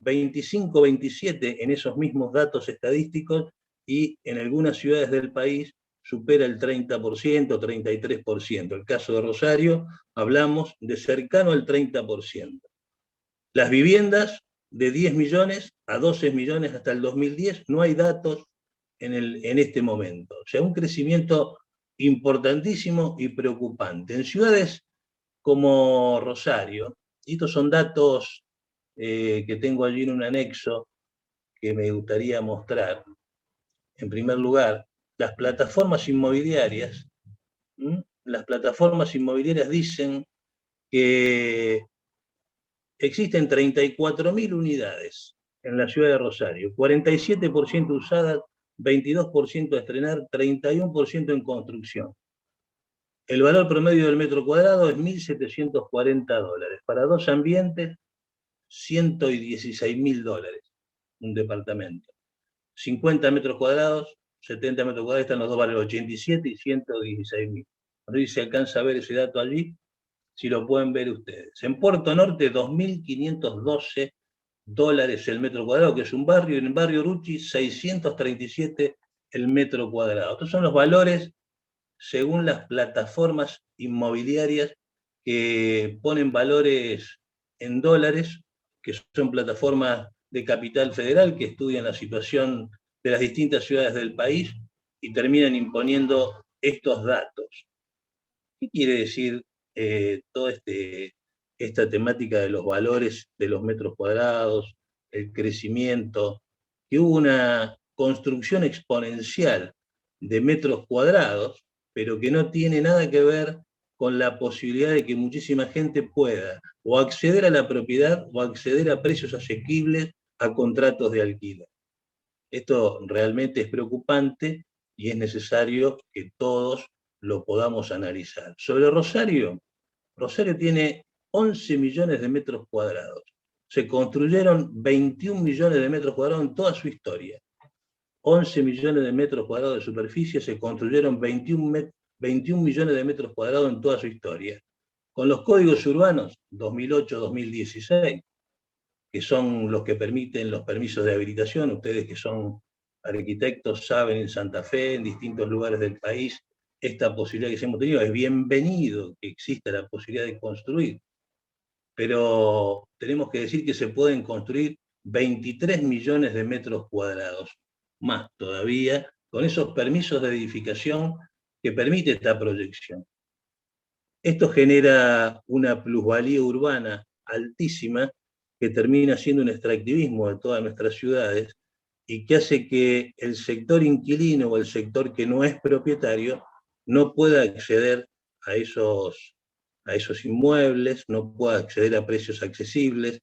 25-27 en esos mismos datos estadísticos, y en algunas ciudades del país supera el 30%, 33%. El caso de Rosario, hablamos de cercano al 30%. Las viviendas de 10 millones a 12 millones hasta el 2010, no hay datos en este momento. O sea, un crecimiento importantísimo y preocupante. En ciudades como Rosario, y estos son datos que tengo allí en un anexo que me gustaría mostrar. En primer lugar, las plataformas inmobiliarias dicen que existen 34.000 unidades en la ciudad de Rosario, 47% usadas, 22% a estrenar, 31% en construcción. El valor promedio del metro cuadrado es $1.740. Para dos ambientes, $116.000 un departamento. 50 metros cuadrados, 70 metros cuadrados, están los dos valores, 87 y 116.000. No sé si se alcanza a ver ese dato allí, si lo pueden ver ustedes. En Puerto Norte, $2.512 el metro cuadrado, que es un barrio, y en el barrio Ruchi, 637 el metro cuadrado. Estos son los valores según las plataformas inmobiliarias que ponen valores en dólares, que son plataformas de capital federal que estudian la situación de las distintas ciudades del país y terminan imponiendo estos datos. ¿Qué quiere decir toda esta temática de los valores de los metros cuadrados, el crecimiento? Que hubo una construcción exponencial de metros cuadrados, pero que no tiene nada que ver con la posibilidad de que muchísima gente pueda o acceder a la propiedad o acceder a precios asequibles a contratos de alquiler. Esto realmente es preocupante y es necesario que todos lo podamos analizar. Sobre Rosario, Rosario tiene 11 millones de metros cuadrados. Se construyeron 21 millones de metros cuadrados en toda su historia. 11 millones de metros cuadrados de superficie, se construyeron 21 millones de metros cuadrados en toda su historia. Con los códigos urbanos 2008-2016, que son los que permiten los permisos de habilitación, ustedes que son arquitectos saben en Santa Fe, en distintos lugares del país, esta posibilidad que hemos tenido, es bienvenido que exista la posibilidad de construir, pero tenemos que decir que se pueden construir 23 millones de metros cuadrados, más todavía, con esos permisos de edificación que permite esta proyección. Esto genera una plusvalía urbana altísima que termina siendo un extractivismo de todas nuestras ciudades y que hace que el sector inquilino o el sector que no es propietario no pueda acceder a esos inmuebles, no pueda acceder a precios accesibles,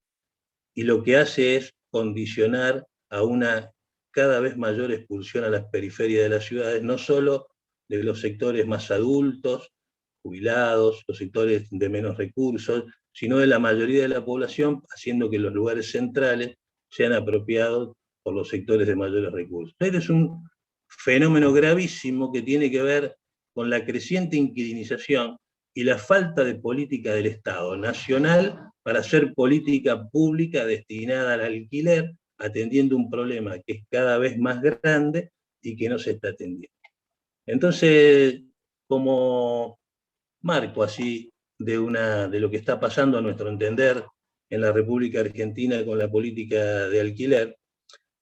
y lo que hace es condicionar a una cada vez mayor expulsión a las periferias de las ciudades, no solo de los sectores más adultos, jubilados, los sectores de menos recursos, sino de la mayoría de la población, haciendo que los lugares centrales sean apropiados por los sectores de mayores recursos. Este es un fenómeno gravísimo que tiene que ver con la creciente inquilinización y la falta de política del Estado nacional para hacer política pública destinada al alquiler, atendiendo un problema que es cada vez más grande y que no se está atendiendo. Entonces, como marco así de lo que está pasando a nuestro entender en la República Argentina con la política de alquiler,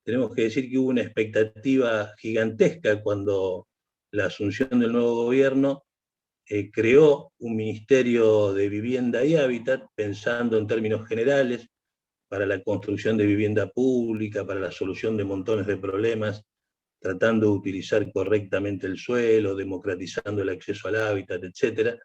tenemos que decir que hubo una expectativa gigantesca cuando la asunción del nuevo gobierno creó un Ministerio de Vivienda y Hábitat, pensando en términos generales, para la construcción de vivienda pública, para la solución de montones de problemas, tratando de utilizar correctamente el suelo, democratizando el acceso al hábitat, etc.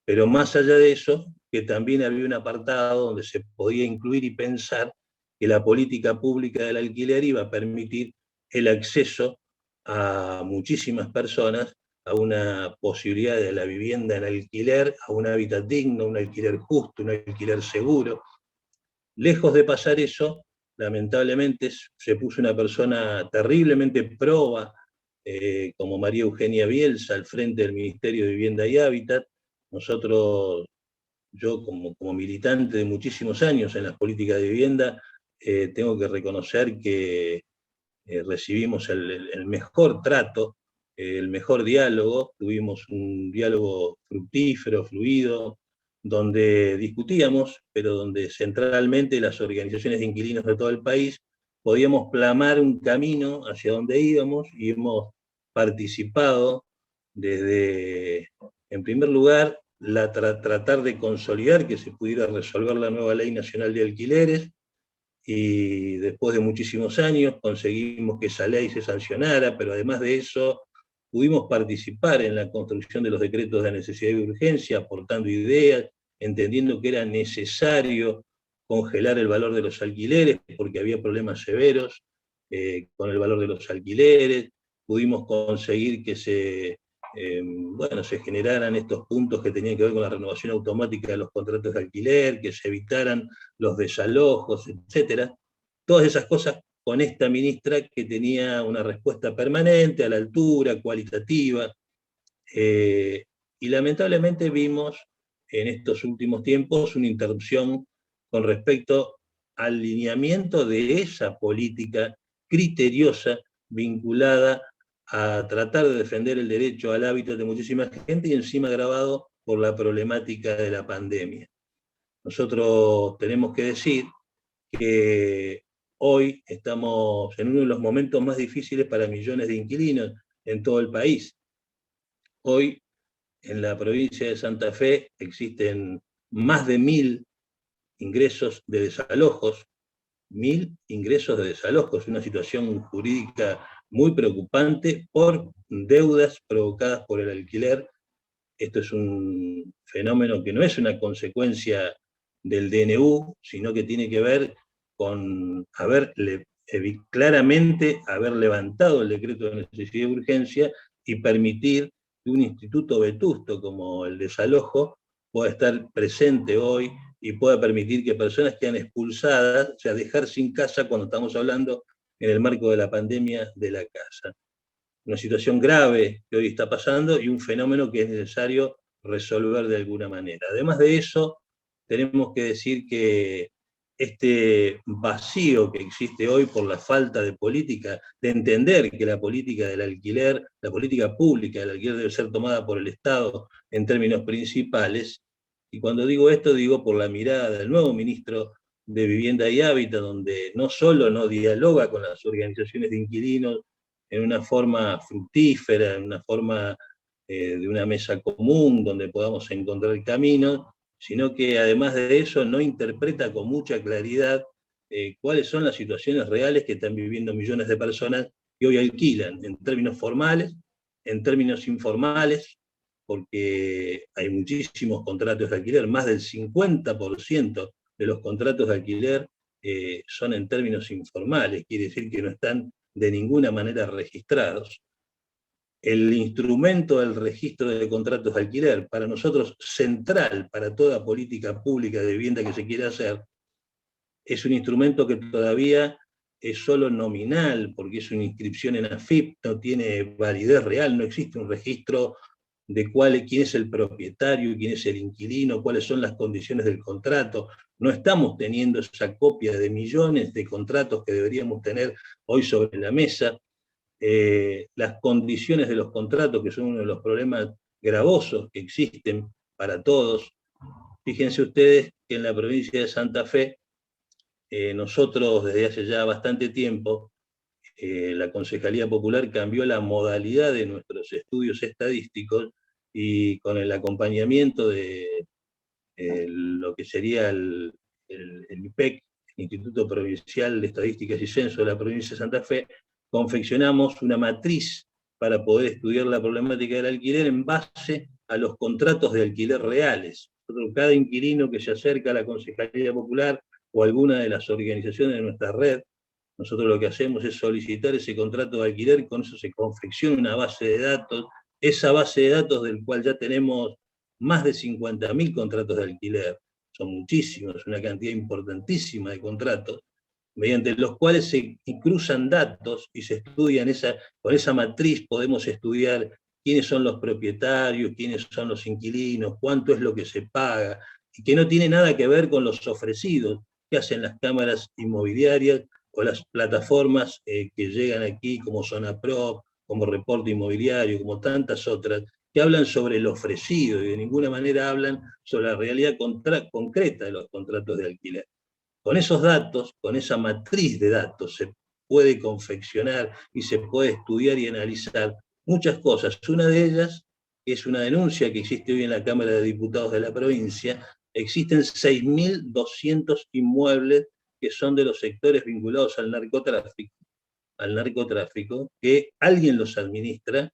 Pero más allá de eso, que también había un apartado donde se podía incluir y pensar que la política pública del alquiler iba a permitir el acceso a muchísimas personas a una posibilidad de la vivienda en alquiler, a un hábitat digno, un alquiler justo, un alquiler seguro. Lejos de pasar eso, lamentablemente se puso una persona terriblemente proba, como María Eugenia Bielsa, al frente del Ministerio de Vivienda y Hábitat. Nosotros, yo como militante de muchísimos años en las políticas de vivienda, tengo que reconocer que recibimos el mejor trato, el mejor diálogo, tuvimos un diálogo fructífero, fluido, donde discutíamos, pero donde centralmente las organizaciones de inquilinos de todo el país podíamos plasmar un camino hacia donde íbamos, y hemos participado desde, en primer lugar, tratar de consolidar que se pudiera resolver la nueva Ley Nacional de Alquileres, y después de muchísimos años conseguimos que esa ley se sancionara, pero además de eso pudimos participar en la construcción de los decretos de necesidad y urgencia, aportando ideas, entendiendo que era necesario congelar el valor de los alquileres, porque había problemas severos con el valor de los alquileres. Pudimos conseguir que se generaran estos puntos que tenían que ver con la renovación automática de los contratos de alquiler, que se evitaran los desalojos, etc. Todas esas cosas con esta ministra que tenía una respuesta permanente, a la altura, cualitativa, y lamentablemente vimos en estos últimos tiempos una interrupción con respecto al lineamiento de esa política criteriosa vinculada a tratar de defender el derecho al hábitat de muchísima gente, y encima agravado por la problemática de la pandemia. Nosotros tenemos que decir que hoy estamos en uno de los momentos más difíciles para millones de inquilinos en todo el país. Hoy, en la provincia de Santa Fe, existen más de 1000 ingresos de desalojos, 1000 ingresos de desalojos, una situación jurídica muy preocupante por deudas provocadas por el alquiler. Esto es un fenómeno que no es una consecuencia del DNU, sino que tiene que ver con claramente haber levantado el decreto de necesidad y urgencia y permitir que un instituto vetusto como el desalojo pueda estar presente hoy y pueda permitir que personas quedan expulsadas, o sea, dejar sin casa, cuando estamos hablando en el marco de la pandemia, de la casa. Una situación grave que hoy está pasando y un fenómeno que es necesario resolver de alguna manera. Además de eso, tenemos que decir que este vacío que existe hoy por la falta de política, de entender que la política del alquiler, la política pública del alquiler debe ser tomada por el Estado en términos principales, y cuando digo esto, digo por la mirada del nuevo ministro de Vivienda y Hábitat, donde no solo no dialoga con las organizaciones de inquilinos en una forma fructífera, en una forma de una mesa común, donde podamos encontrar caminos, sino que además de eso no interpreta con mucha claridad cuáles son las situaciones reales que están viviendo millones de personas que hoy alquilan, en términos formales, en términos informales, porque hay muchísimos contratos de alquiler, más del 50% de los contratos de alquiler son en términos informales, quiere decir que no están de ninguna manera registrados. El instrumento del registro de contratos de alquiler, para nosotros central para toda política pública de vivienda que se quiera hacer, es un instrumento que todavía es solo nominal, porque es una inscripción en AFIP, no tiene validez real, no existe un registro de quién es el propietario, quién es el inquilino, cuáles son las condiciones del contrato. No estamos teniendo esa copia de millones de contratos que deberíamos tener hoy sobre la mesa. Las condiciones de los contratos, que son uno de los problemas gravosos que existen para todos. Fíjense ustedes que en la provincia de Santa Fe, nosotros desde hace ya bastante tiempo, la Concejalía Popular cambió la modalidad de nuestros estudios estadísticos y con el acompañamiento de lo que sería el IPEC, Instituto Provincial de Estadísticas y Censo de la provincia de Santa Fe, confeccionamos una matriz para poder estudiar la problemática del alquiler en base a los contratos de alquiler reales. Cada inquilino que se acerca a la Concejalía Popular o alguna de las organizaciones de nuestra red, nosotros lo que hacemos es solicitar ese contrato de alquiler, con eso se confecciona una base de datos, esa base de datos del cual ya tenemos más de 50.000 contratos de alquiler, son muchísimos, una cantidad importantísima de contratos, mediante los cuales se cruzan datos y se estudian con esa matriz podemos estudiar quiénes son los propietarios, quiénes son los inquilinos, cuánto es lo que se paga, y que no tiene nada que ver con los ofrecidos que hacen las cámaras inmobiliarias o las plataformas que llegan aquí como Zonapro, como Reporte Inmobiliario, como tantas otras, que hablan sobre el ofrecido y de ninguna manera hablan sobre la realidad concreta de los contratos de alquiler. Con esos datos, con esa matriz de datos, se puede confeccionar y se puede estudiar y analizar muchas cosas. Una de ellas es una denuncia que existe hoy en la Cámara de Diputados de la provincia. Existen 6.200 inmuebles que son de los sectores vinculados al narcotráfico, que alguien los administra.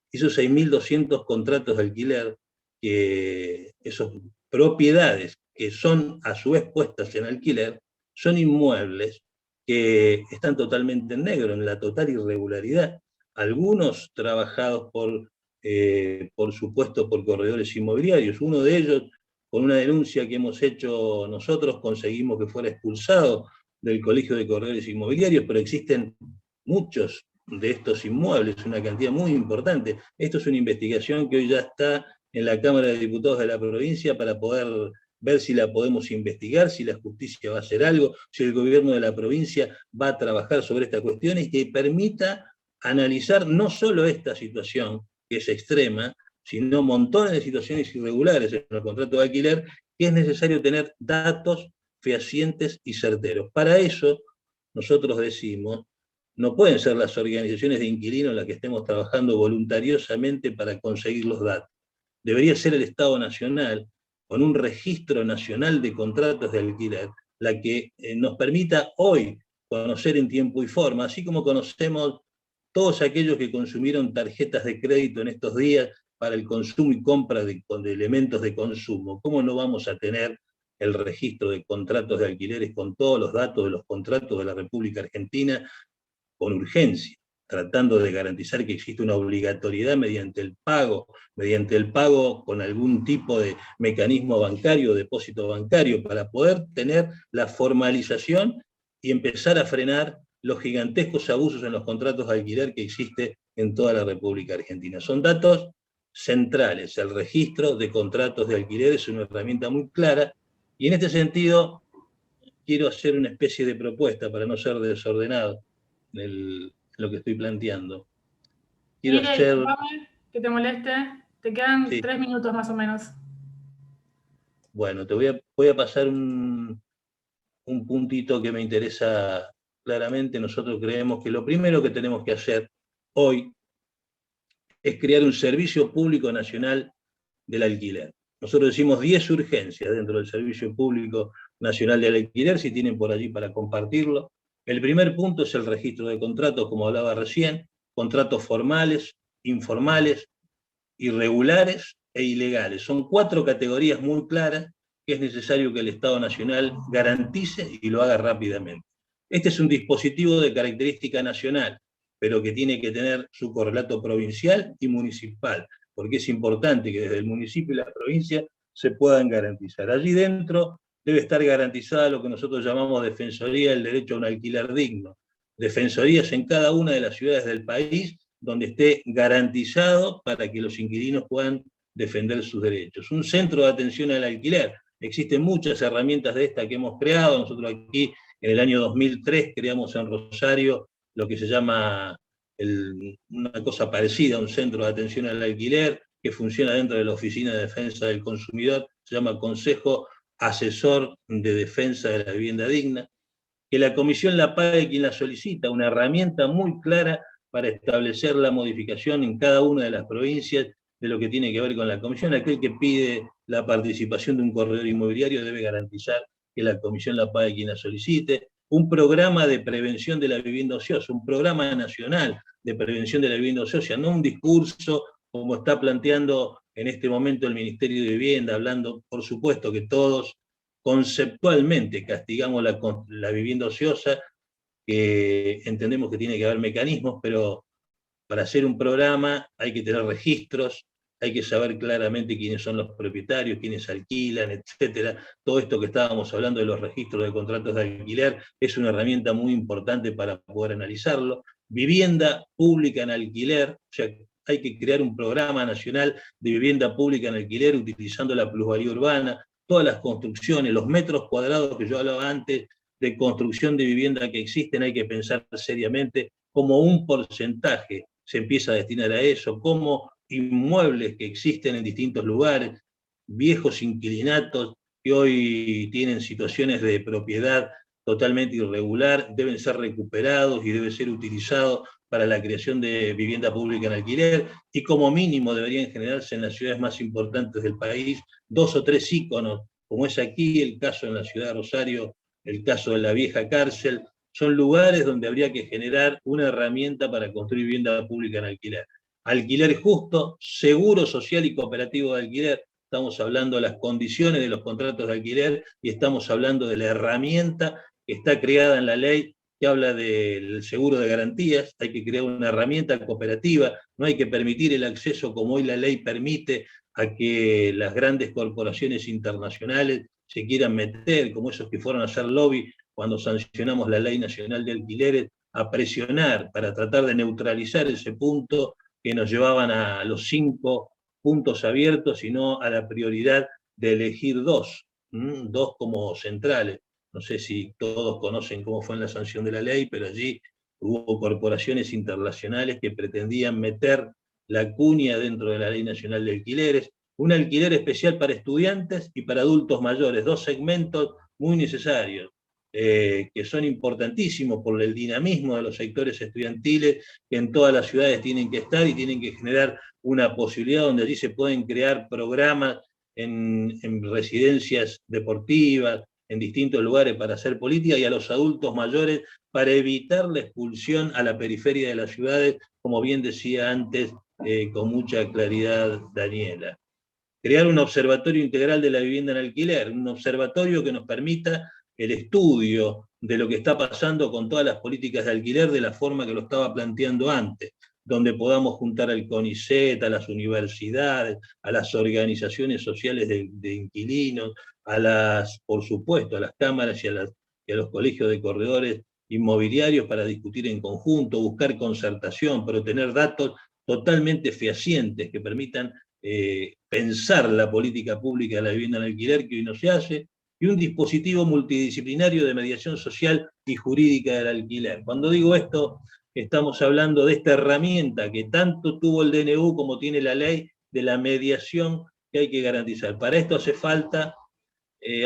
Esos 6.200 contratos de alquiler, esas propiedades que son a su vez puestas en alquiler, son inmuebles que están totalmente en negro, en la total irregularidad. Algunos trabajados por supuesto, por corredores inmobiliarios. Uno de ellos, con una denuncia que hemos hecho nosotros, conseguimos que fuera expulsado del Colegio de Corredores Inmobiliarios, pero existen muchos de estos inmuebles, una cantidad muy importante. Esto es una investigación que hoy ya está en la Cámara de Diputados de la provincia para poder ver si la podemos investigar, si la justicia va a hacer algo, si el gobierno de la provincia va a trabajar sobre esta cuestión y que permita analizar no solo esta situación, que es extrema, sino montones de situaciones irregulares en el contrato de alquiler, que es necesario tener datos fehacientes y certeros. Para eso, nosotros decimos, no pueden ser las organizaciones de inquilinos las que estemos trabajando voluntariosamente para conseguir los datos. Debería ser el Estado Nacional, con un registro nacional de contratos de alquiler, la que nos permita hoy conocer en tiempo y forma, así como conocemos todos aquellos que consumieron tarjetas de crédito en estos días para el consumo y compra de elementos de consumo. ¿Cómo no vamos a tener el registro de contratos de alquileres con todos los datos de los contratos de la República Argentina con urgencia, tratando de garantizar que existe una obligatoriedad mediante el pago con algún tipo de mecanismo bancario, depósito bancario, para poder tener la formalización y empezar a frenar los gigantescos abusos en los contratos de alquiler que existe en toda la República Argentina? Son datos centrales. El registro de contratos de alquiler es una herramienta muy clara, y en este sentido quiero hacer una especie de propuesta para no ser desordenado en lo que estoy planteando. Quiero Mire, hacer... que te moleste, te quedan 3 minutos más o menos. Bueno, te voy a pasar un puntito que me interesa claramente. Nosotros creemos que lo primero que tenemos que hacer hoy es crear un servicio público nacional del alquiler. Nosotros decimos 10 urgencias dentro del Servicio Público Nacional del Alquiler, si tienen por allí para compartirlo. El primer punto es el registro de contratos, como hablaba recién, contratos formales, informales, irregulares e ilegales. Son 4 categorías muy claras que es necesario que el Estado Nacional garantice y lo haga rápidamente. Este es un dispositivo de característica nacional, pero que tiene que tener su correlato provincial y municipal, porque es importante que desde el municipio y la provincia se puedan garantizar. Allí dentro debe estar garantizada lo que nosotros llamamos defensoría del derecho a un alquiler digno. Defensorías en cada una de las ciudades del país donde esté garantizado para que los inquilinos puedan defender sus derechos. Un centro de atención al alquiler. Existen muchas herramientas de esta que hemos creado. Nosotros aquí en el año 2003 creamos en Rosario lo que se llama una cosa parecida a un centro de atención al alquiler que funciona dentro de la Oficina de Defensa del Consumidor, se llama Consejo Asesor de Defensa de la Vivienda Digna, que la comisión la pague quien la solicita, una herramienta muy clara para establecer la modificación en cada una de las provincias de lo que tiene que ver con la comisión. Aquel que pide la participación de un corredor inmobiliario debe garantizar que la comisión la pague quien la solicite. Un programa de prevención de la vivienda ociosa, un programa nacional de prevención de la vivienda ociosa, no un discurso como está planteando en este momento el Ministerio de Vivienda, hablando, por supuesto, que todos conceptualmente castigamos la vivienda ociosa, que entendemos que tiene que haber mecanismos, pero para hacer un programa hay que tener registros, hay que saber claramente quiénes son los propietarios, quiénes alquilan, etcétera. Todo esto que estábamos hablando de los registros de contratos de alquiler es una herramienta muy importante para poder analizarlo. Vivienda pública en alquiler, o sea, hay que crear un programa nacional de vivienda pública en alquiler utilizando la plusvalía urbana, todas las construcciones, los metros cuadrados que yo hablaba antes de construcción de vivienda que existen, hay que pensar seriamente cómo un porcentaje se empieza a destinar a eso, cómo inmuebles que existen en distintos lugares, viejos inquilinatos que hoy tienen situaciones de propiedad totalmente irregular, deben ser recuperados y deben ser utilizados para la creación de vivienda pública en alquiler, y como mínimo deberían generarse en las ciudades más importantes del país 2 o 3 íconos, como es aquí el caso en la ciudad de Rosario, el caso de la vieja cárcel. Son lugares donde habría que generar una herramienta para construir vivienda pública en alquiler. Alquiler justo, seguro social y cooperativo de alquiler. Estamos hablando de las condiciones de los contratos de alquiler y estamos hablando de la herramienta que está creada en la ley que habla del seguro de garantías. Hay que crear una herramienta cooperativa, no hay que permitir el acceso como hoy la ley permite a que las grandes corporaciones internacionales se quieran meter, como esos que fueron a hacer lobby cuando sancionamos la Ley Nacional de Alquileres, a presionar para tratar de neutralizar ese punto que nos llevaban a los 5 puntos abiertos y no a la prioridad de elegir 2 como centrales. No sé si todos conocen cómo fue en la sanción de la ley, pero allí hubo corporaciones internacionales que pretendían meter la cuña dentro de la Ley Nacional de Alquileres, un alquiler especial para estudiantes y para adultos mayores, 2 segmentos muy necesarios, que son importantísimos por el dinamismo de los sectores estudiantiles que en todas las ciudades tienen que estar y tienen que generar una posibilidad donde allí se pueden crear programas en residencias deportivas, en distintos lugares para hacer política, y a los adultos mayores para evitar la expulsión a la periferia de las ciudades, como bien decía antes con mucha claridad Daniela. Crear un observatorio integral de la vivienda en alquiler, un observatorio que nos permita el estudio de lo que está pasando con todas las políticas de alquiler de la forma que lo estaba planteando antes, donde podamos juntar al CONICET, a las universidades, a las organizaciones sociales de inquilinos, por supuesto, a las cámaras y a los colegios de corredores inmobiliarios para discutir en conjunto, buscar concertación, pero tener datos totalmente fehacientes que permitan pensar la política pública de la vivienda en alquiler que hoy no se hace, y un dispositivo multidisciplinario de mediación social y jurídica del alquiler. Cuando digo esto, estamos hablando de esta herramienta que tanto tuvo el DNU como tiene la ley de la mediación que hay que garantizar. Para esto hace falta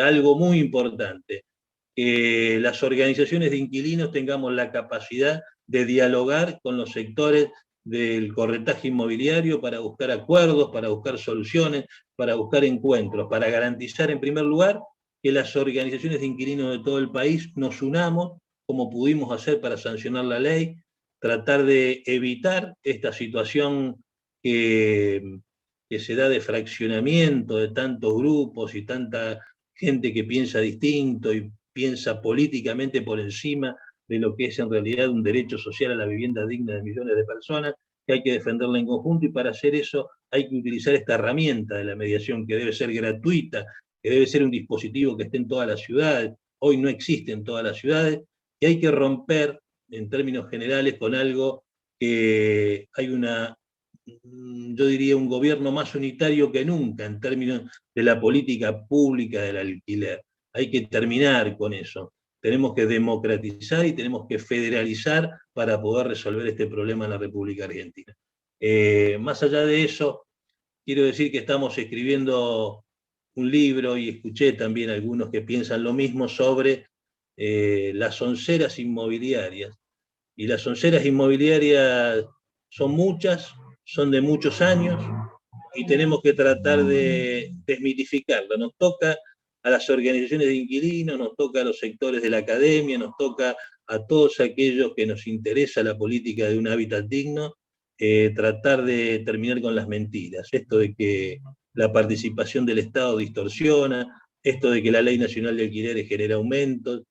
algo muy importante, que las organizaciones de inquilinos tengamos la capacidad de dialogar con los sectores del corretaje inmobiliario para buscar acuerdos, para buscar soluciones, para buscar encuentros, para garantizar en primer lugar que las organizaciones de inquilinos de todo el país nos unamos, como pudimos hacer para sancionar la ley, tratar de evitar esta situación que se da de fraccionamiento de tantos grupos y tanta gente que piensa distinto y piensa políticamente por encima de lo que es en realidad un derecho social a la vivienda digna de millones de personas, que hay que defenderla en conjunto, y para hacer eso hay que utilizar esta herramienta de la mediación, que debe ser gratuita, que debe ser un dispositivo que esté en todas las ciudades. Hoy no existe en todas las ciudades, y hay que romper, en términos generales, con algo que hay yo diría, un gobierno más unitario que nunca en términos de la política pública del alquiler. Hay que terminar con eso. Tenemos que democratizar y tenemos que federalizar para poder resolver este problema en la República Argentina. Más allá de eso, quiero decir que estamos escribiendo un libro, y escuché también algunos que piensan lo mismo, sobre las onceras inmobiliarias. Y las onceras inmobiliarias son muchas, son de muchos años, y tenemos que tratar de desmitificarla. Nos toca a las organizaciones de inquilinos, nos toca a los sectores de la academia, nos toca a todos aquellos que nos interesa la política de un hábitat digno, tratar de terminar con las mentiras. Esto de que la participación del Estado distorsiona, esto de que la Ley Nacional de Alquileres genera aumentos,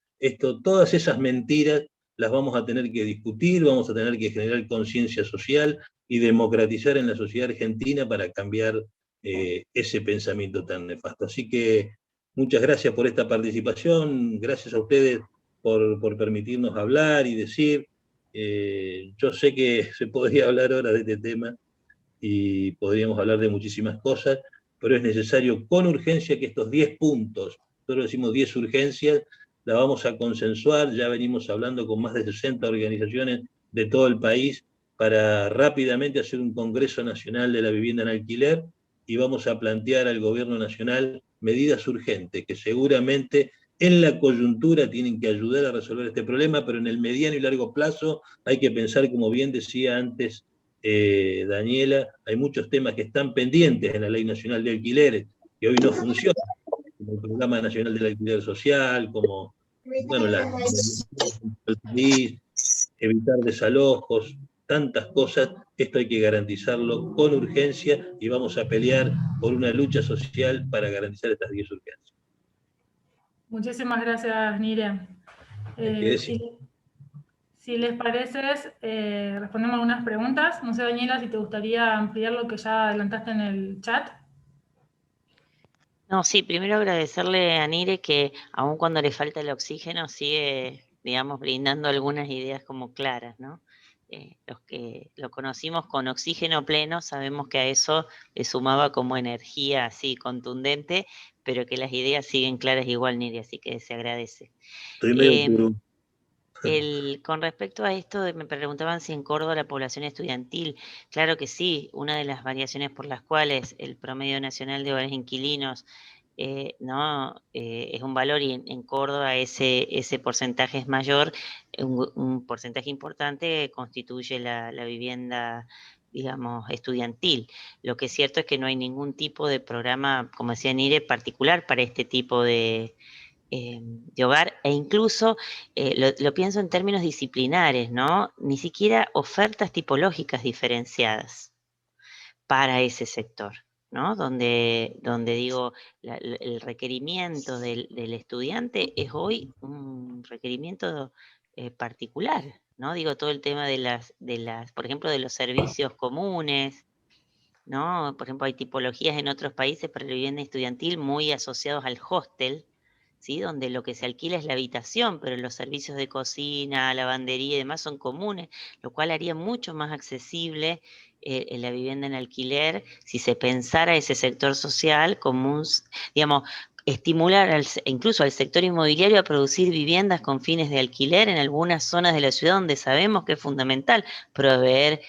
todas esas mentiras las vamos a tener que discutir, vamos a tener que generar conciencia social y democratizar en la sociedad argentina para cambiar ese pensamiento tan nefasto. Así que muchas gracias por esta participación, gracias a ustedes por permitirnos hablar y decir. Yo sé que se podría hablar ahora de este tema y podríamos hablar de muchísimas cosas, pero es necesario con urgencia que estos 10 puntos, nosotros decimos 10 urgencias, la vamos a consensuar. Ya venimos hablando con más de 60 organizaciones de todo el país para rápidamente hacer un Congreso Nacional de la Vivienda en Alquiler, y vamos a plantear al Gobierno Nacional medidas urgentes que seguramente en la coyuntura tienen que ayudar a resolver este problema, pero en el mediano y largo plazo hay que pensar, como bien decía antes Daniela, hay muchos temas que están pendientes en la Ley Nacional de Alquileres, que hoy no funcionan, como el Programa Nacional del Alquiler Social, como, bueno, evitar desalojos, tantas cosas. Esto hay que garantizarlo con urgencia, y vamos a pelear por una lucha social para garantizar estas 10 urgencias. Muchísimas gracias, Nire. Si les parece, respondemos algunas preguntas. No sé, Daniela, si te gustaría ampliar lo que ya adelantaste en el chat. No, sí, primero agradecerle a Nire que aun cuando le falta el oxígeno sigue, digamos, brindando algunas ideas como claras, ¿no? Los que lo conocimos con oxígeno pleno sabemos que a eso le sumaba como energía así contundente, pero que las ideas siguen claras igual, Nire, así que se agradece. Con respecto a esto, me preguntaban si en Córdoba la población estudiantil, claro que sí, una de las variaciones por las cuales el promedio nacional de hogares inquilinos es un valor, y en Córdoba ese porcentaje es mayor, un porcentaje importante constituye la vivienda, digamos, estudiantil. Lo que es cierto es que no hay ningún tipo de programa, como decía Nire, particular para este tipo de hogar, e incluso lo pienso en términos disciplinares, ¿no? Ni siquiera ofertas tipológicas diferenciadas para ese sector, ¿no? Donde digo, el requerimiento del estudiante es hoy un requerimiento particular, ¿no? Digo, todo el tema de las, por ejemplo, de los servicios comunes, ¿no? Por ejemplo, hay tipologías en otros países para la vivienda estudiantil muy asociados al hostel, ¿sí? Donde lo que se alquila es la habitación, pero los servicios de cocina, lavandería y demás son comunes, lo cual haría mucho más accesible la vivienda en alquiler si se pensara ese sector social como digamos, estimular incluso al sector inmobiliario a producir viviendas con fines de alquiler en algunas zonas de la ciudad donde sabemos que es fundamental proveer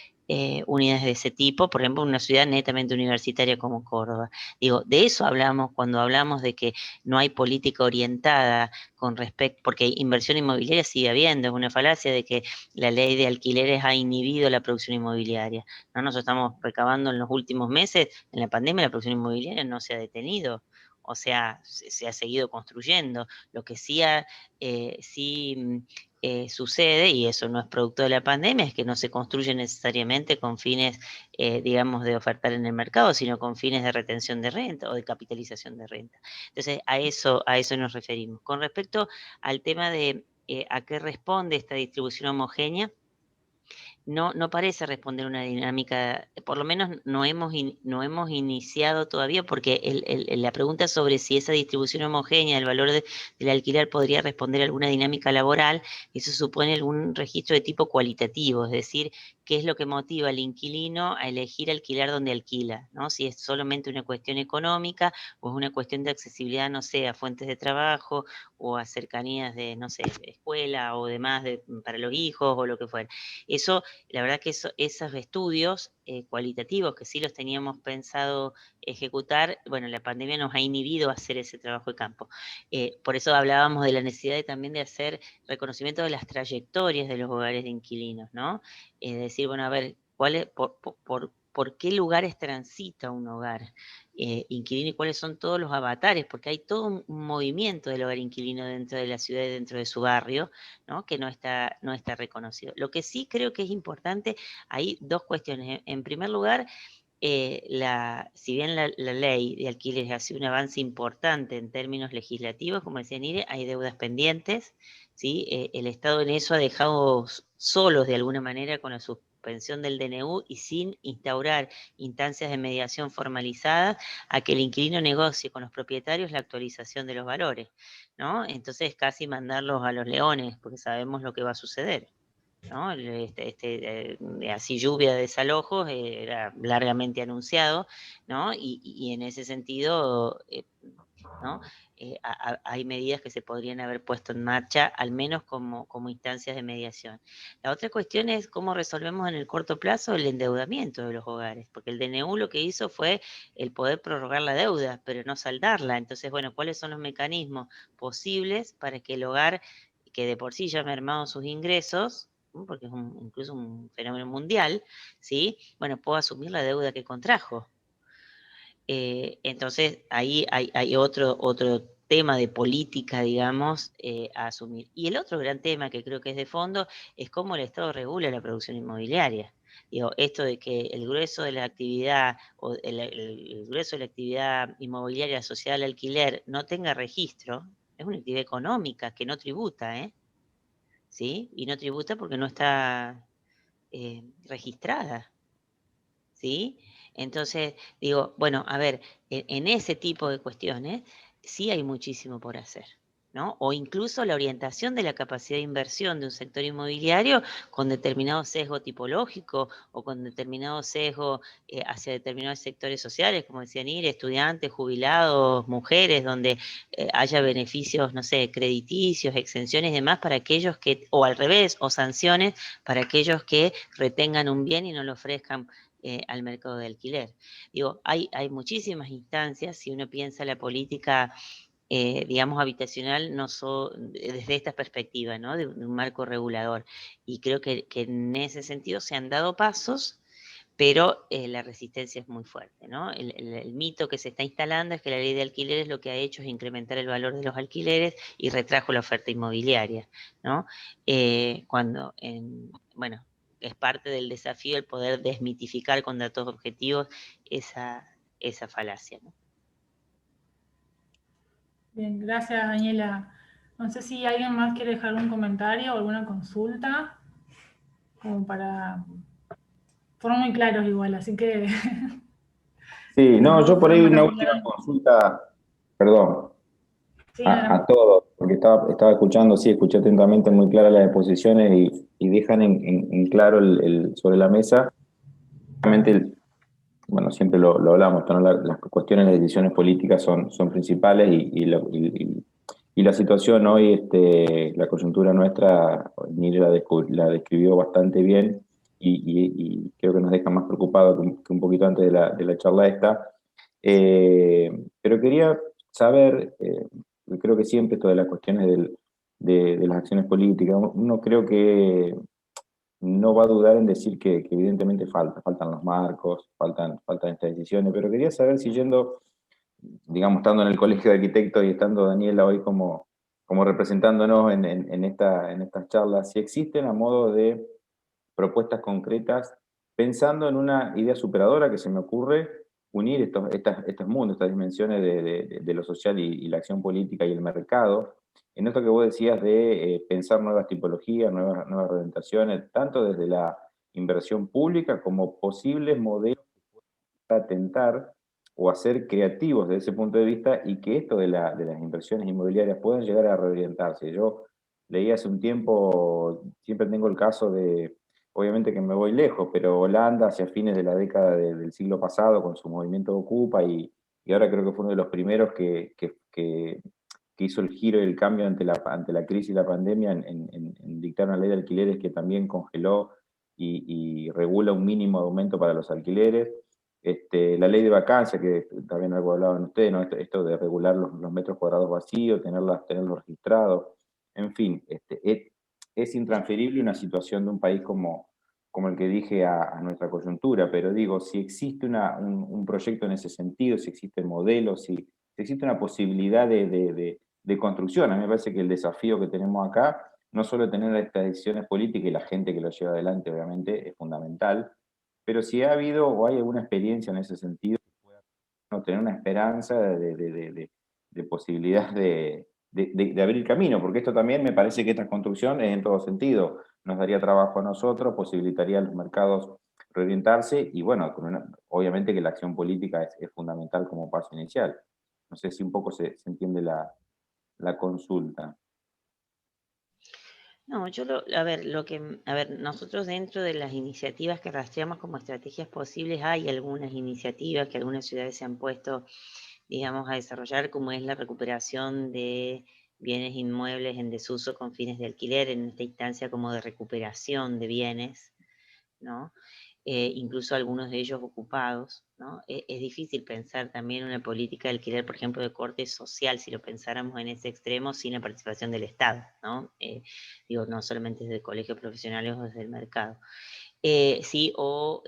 unidades de ese tipo, por ejemplo, en una ciudad netamente universitaria como Córdoba. Digo, de eso hablamos cuando hablamos de que no hay política orientada con respecto, porque inversión inmobiliaria sigue habiendo, es una falacia de que la ley de alquileres ha inhibido la producción inmobiliaria. No nos estamos recabando en los últimos meses, en la pandemia la producción inmobiliaria no se ha detenido. O sea, se ha seguido construyendo. Lo que sí sucede, y eso no es producto de la pandemia, es que no se construye necesariamente con fines, digamos, de ofertar en el mercado, sino con fines de retención de renta o de capitalización de renta. Entonces, a eso nos referimos. Con respecto al tema de a qué responde esta distribución homogénea, no parece responder una dinámica, por lo menos no hemos iniciado todavía, porque la pregunta sobre si esa distribución homogénea del valor del alquiler podría responder a alguna dinámica laboral, eso supone algún registro de tipo cualitativo, es decir, qué es lo que motiva al inquilino a elegir alquilar donde alquila, ¿no? Si es solamente una cuestión económica o es una cuestión de accesibilidad, no sé, a fuentes de trabajo o a cercanías de, no sé, escuela o demás para los hijos o lo que fuera. Eso, la verdad que esos estudios cualitativos que sí los teníamos pensado ejecutar, bueno, la pandemia nos ha inhibido a hacer ese trabajo de campo. Por eso hablábamos de la necesidad también de hacer reconocimiento de las trayectorias de los hogares de inquilinos, ¿no? Decir, bueno, a ver, ¿por qué lugares transita un hogar inquilino y cuáles son todos los avatares? Porque hay todo un movimiento del hogar inquilino dentro de la ciudad y dentro de su barrio, ¿no? Que no está reconocido. Lo que sí creo que es importante, hay dos cuestiones. En primer lugar, si bien la ley de alquileres ha sido un avance importante en términos legislativos, como decía Nire, hay deudas pendientes, ¿sí? El Estado en eso ha dejado solos de alguna manera con la suspensión del DNU y sin instaurar instancias de mediación formalizadas a que el inquilino negocie con los propietarios la actualización de los valores, ¿no? Entonces casi mandarlos a los leones, porque sabemos lo que va a suceder, ¿no? Así lluvia de desalojos era largamente anunciado, ¿no? Y en ese sentido, ¿no? Hay medidas que se podrían haber puesto en marcha, al menos como instancias de mediación. La otra cuestión es cómo resolvemos en el corto plazo el endeudamiento de los hogares, porque el DNU lo que hizo fue el poder prorrogar la deuda, pero no saldarla. Entonces, bueno, ¿cuáles son los mecanismos posibles para que el hogar, que de por sí ya ha mermado sus ingresos, porque es incluso un fenómeno mundial, ¿sí? Bueno, puedo asumir la deuda que contrajo. Entonces, ahí hay otro tema de política, digamos, a asumir. Y el otro gran tema que creo que es de fondo es cómo el Estado regula la producción inmobiliaria. Digo, esto de que el grueso de la actividad o el grueso de la actividad inmobiliaria asociada al alquiler no tenga registro, es una actividad económica que no tributa, ¿sí? Y no tributa porque no está registrada, ¿sí? Entonces, digo, bueno, a ver, en ese tipo de cuestiones sí hay muchísimo por hacer, ¿no? O incluso la orientación de la capacidad de inversión de un sector inmobiliario con determinado sesgo tipológico o con determinado sesgo hacia determinados sectores sociales, como decían estudiantes, jubilados, mujeres, donde haya beneficios, no sé, crediticios, exenciones y demás para aquellos que, o al revés, o sanciones para aquellos que retengan un bien y no lo ofrezcan al mercado de alquiler. Digo, hay muchísimas instancias, si uno piensa la política, digamos, habitacional, desde esta perspectiva, ¿no? De un marco regulador. Y creo que en ese sentido se han dado pasos, pero la resistencia es muy fuerte, ¿no? El mito que se está instalando es que la ley de alquileres lo que ha hecho es incrementar el valor de los alquileres y retrajo la oferta inmobiliaria, ¿no? Cuando, bueno, es parte del desafío el poder desmitificar con datos objetivos esa falacia, ¿no? Bien, gracias Daniela. No sé si alguien más quiere dejar un comentario o alguna consulta, como para... Fueron muy claros igual, así que... Sí, no, yo por ahí Fueron una para última aclarar. consulta, perdón, Sí, a todos, porque estaba escuchando, sí, escuché atentamente muy claras las exposiciones y dejan en claro sobre la mesa, realmente, bueno, siempre lo hablamos, pero las cuestiones, las decisiones políticas son principales y la situación hoy, la coyuntura nuestra, Nire la describió bastante bien y creo que nos deja más preocupados que un poquito antes de la charla esta. Pero quería saber, creo que siempre esto de las cuestiones de las acciones políticas, uno creo que no va a dudar en decir que evidentemente faltan los marcos, faltan estas decisiones, pero quería saber si yendo, digamos, estando en el colegio de arquitectos y estando Daniela hoy como como representándonos en estas charlas, si existen a modo de propuestas concretas, pensando en una idea superadora que se me ocurre, unir estos mundos, estas dimensiones de lo social y la acción política y el mercado, en esto que vos decías de pensar nuevas tipologías, nuevas orientaciones, tanto desde la inversión pública como posibles modelos para tentar o hacer creativos desde ese punto de vista y que esto de las inversiones inmobiliarias puedan llegar a reorientarse. Yo leí hace un tiempo, siempre tengo el caso de, obviamente que me voy lejos, pero Holanda hacia fines de la década del siglo pasado con su movimiento Ocupa y ahora creo que fue uno de los primeros que hizo el giro y el cambio ante la crisis y la pandemia en dictar una ley de alquileres que también congeló y regula un mínimo de aumento para los alquileres. La ley de vacancia, que también algo hablaban ustedes, ¿no? Esto de regular los metros cuadrados vacíos, tenerlos registrados, en fin, es intransferible una situación de un país como el que dije a nuestra coyuntura, pero digo, si existe un proyecto en ese sentido, si existen modelos, si existe una posibilidad de construcción, a mí me parece que el desafío que tenemos acá, no solo tener estas decisiones políticas y la gente que lo lleva adelante, obviamente, es fundamental, pero si ha habido o hay alguna experiencia en ese sentido, no tener una esperanza de posibilidad de abrir camino, porque esto también me parece que esta construcción es en todo sentido, nos daría trabajo a nosotros, posibilitaría a los mercados reorientarse y bueno, obviamente que la acción política es fundamental como paso inicial. No sé si un poco se entiende la consulta. No, a ver, nosotros dentro de las iniciativas que rastreamos como estrategias posibles, hay algunas iniciativas que algunas ciudades se han puesto, digamos, a desarrollar, como es la recuperación de bienes inmuebles en desuso con fines de alquiler, en esta instancia como de recuperación de bienes, ¿no? Incluso algunos de ellos ocupados, ¿no? Es difícil pensar también una política de alquiler, por ejemplo, de corte social, si lo pensáramos en ese extremo, sin la participación del Estado, ¿no? Digo, no solamente desde colegios profesionales o desde el mercado. Sí, o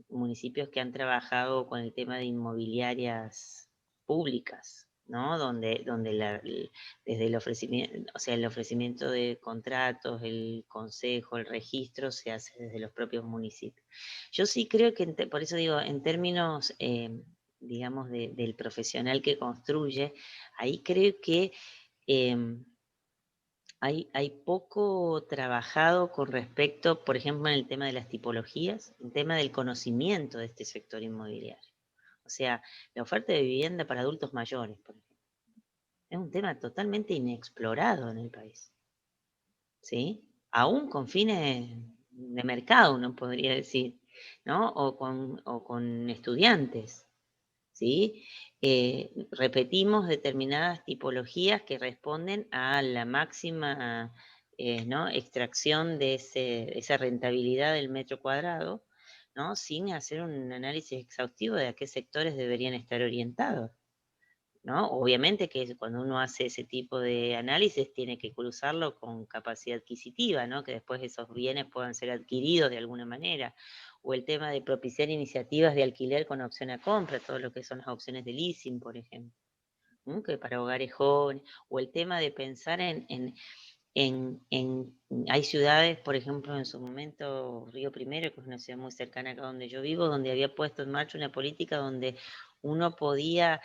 municipios que han trabajado con el tema de inmobiliarias públicas, ¿no? Donde desde el ofrecimiento, o sea, el ofrecimiento de contratos, el consejo, el registro se hace desde los propios municipios. Yo sí creo que, por eso digo, en términos, digamos, del profesional que construye, ahí creo que hay poco trabajado con respecto, por ejemplo, en el tema de las tipologías, el tema del conocimiento de este sector inmobiliario. O sea, la oferta de vivienda para adultos mayores, por ejemplo, es un tema totalmente inexplorado en el país, ¿sí? Aún con fines de mercado, uno podría decir, ¿no? O con estudiantes, ¿sí? Repetimos determinadas tipologías que responden a la máxima ¿no? extracción de esa rentabilidad del metro cuadrado, ¿no? Sin hacer un análisis exhaustivo de a qué sectores deberían estar orientados, ¿no? Obviamente que cuando uno hace ese tipo de análisis tiene que cruzarlo con capacidad adquisitiva, ¿no? Que después esos bienes puedan ser adquiridos de alguna manera. O el tema de propiciar iniciativas de alquiler con opción a compra, todo lo que son las opciones de leasing, por ejemplo, ¿no? Que para hogares jóvenes. O el tema de pensar hay ciudades, por ejemplo, en su momento Río Primero, que es una ciudad muy cercana acá donde yo vivo, donde había puesto en marcha una política donde uno podía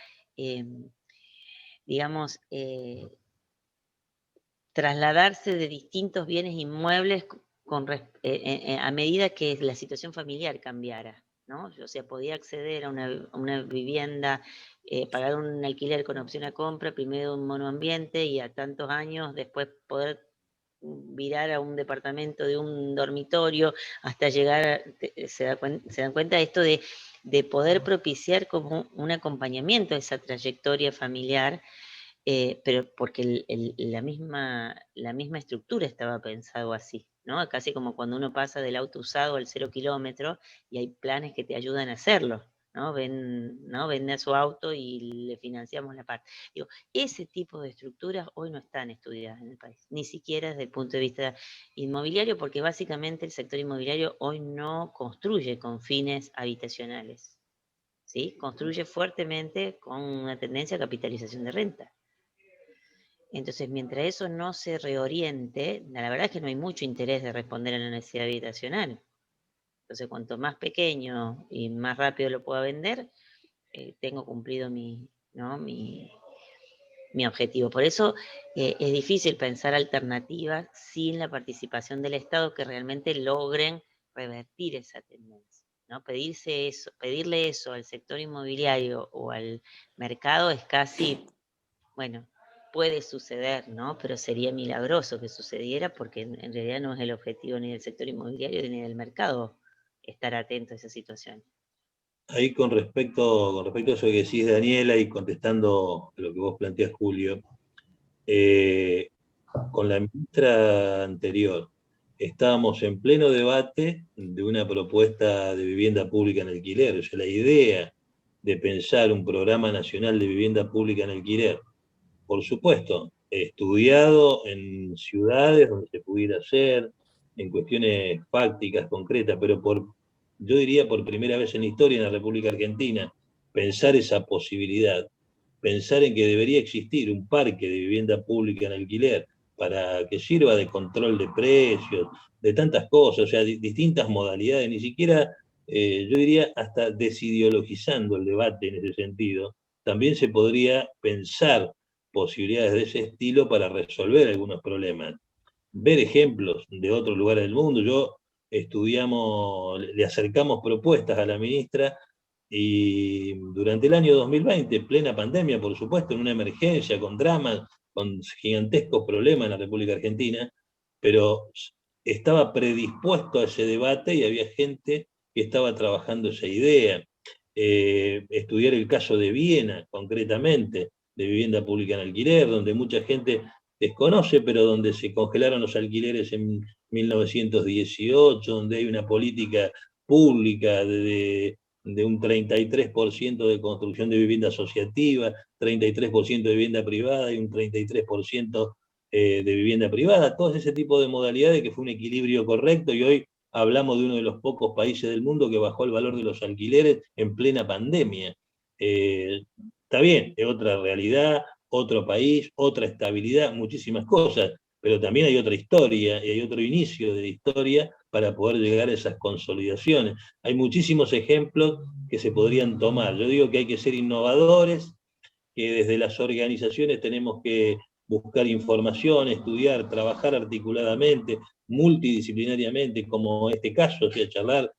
digamos, trasladarse de distintos bienes inmuebles a medida que la situación familiar cambiara, ¿no? O sea, podía acceder a una vivienda, pagar un alquiler con opción a compra, primero un monoambiente y a tantos años después poder virar a un departamento de un dormitorio hasta llegar, se dan cuenta de esto de poder propiciar como un acompañamiento a esa trayectoria familiar, pero porque la misma estructura estaba pensado así, ¿no? Casi como cuando uno pasa del auto usado al 0 kilómetro y hay planes que te ayudan a hacerlo, ¿no? Vende su auto y le financiamos la parte. Digo, ese tipo de estructuras hoy no están estudiadas en el país, ni siquiera desde el punto de vista inmobiliario, porque básicamente el sector inmobiliario hoy no construye con fines habitacionales, ¿sí? Construye fuertemente con una tendencia a capitalización de renta. Entonces, mientras eso no se reoriente, la verdad es que no hay mucho interés de responder a la necesidad habitacional. Entonces, cuanto más pequeño y más rápido lo pueda vender, tengo cumplido ¿no? mi objetivo. Por eso es difícil pensar alternativas sin la participación del Estado que realmente logren revertir esa tendencia, ¿no? Pedirle eso al sector inmobiliario o al mercado es casi, bueno, puede suceder, ¿no? Pero sería milagroso que sucediera porque en realidad no es el objetivo ni del sector inmobiliario ni del mercado estar atento a esa situación. Ahí con respecto a eso que decís, Daniela, y contestando lo que vos planteás, Julio, con la ministra anterior estábamos en pleno debate de una propuesta de vivienda pública en alquiler. O sea, la idea de pensar un programa nacional de vivienda pública en alquiler, por supuesto, estudiado en ciudades donde se pudiera hacer, en cuestiones fácticas, concretas, pero yo diría por primera vez en la historia en la República Argentina, pensar esa posibilidad, pensar en que debería existir un parque de vivienda pública en alquiler para que sirva de control de precios, de tantas cosas, o sea, distintas modalidades, ni siquiera, yo diría, hasta desideologizando el debate en ese sentido, también se podría pensar posibilidades de ese estilo para resolver algunos problemas. Ver ejemplos de otros lugares del mundo. Le acercamos propuestas a la ministra y durante el año 2020, plena pandemia, por supuesto, en una emergencia, con dramas, con gigantescos problemas en la República Argentina, pero estaba predispuesto a ese debate y había gente que estaba trabajando esa idea. Estudiar el caso de Viena, concretamente, de vivienda pública en alquiler, donde mucha gente desconoce, pero donde se congelaron los alquileres en 1918, donde hay una política pública de un 33% de construcción de vivienda asociativa, 33% de vivienda privada y un 33% de vivienda privada, todo ese tipo de modalidades que fue un equilibrio correcto, y hoy hablamos de uno de los pocos países del mundo que bajó el valor de los alquileres en plena pandemia. Está bien, es otra realidad, otro país, otra estabilidad, muchísimas cosas, pero también hay otra historia y hay otro inicio de historia para poder llegar a esas consolidaciones. Hay muchísimos ejemplos que se podrían tomar. Yo digo que hay que ser innovadores, que desde las organizaciones tenemos que buscar información, estudiar, trabajar articuladamente, multidisciplinariamente, como este caso, o sea, charlar,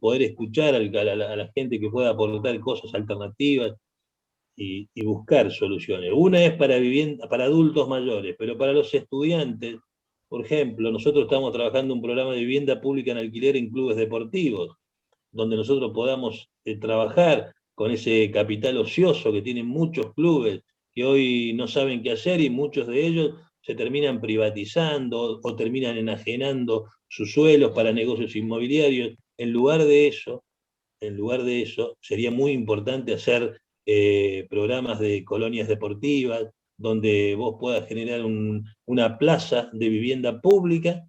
poder escuchar a la gente que pueda aportar cosas alternativas, y buscar soluciones. Una es para adultos mayores, pero para los estudiantes, por ejemplo, nosotros estamos trabajando un programa de vivienda pública en alquiler en clubes deportivos, donde nosotros podamos trabajar con ese capital ocioso que tienen muchos clubes que hoy no saben qué hacer, y muchos de ellos se terminan privatizando o terminan enajenando sus suelos para negocios inmobiliarios. En lugar de eso, sería muy importante hacer programas de colonias deportivas, donde vos puedas generar una plaza de vivienda pública,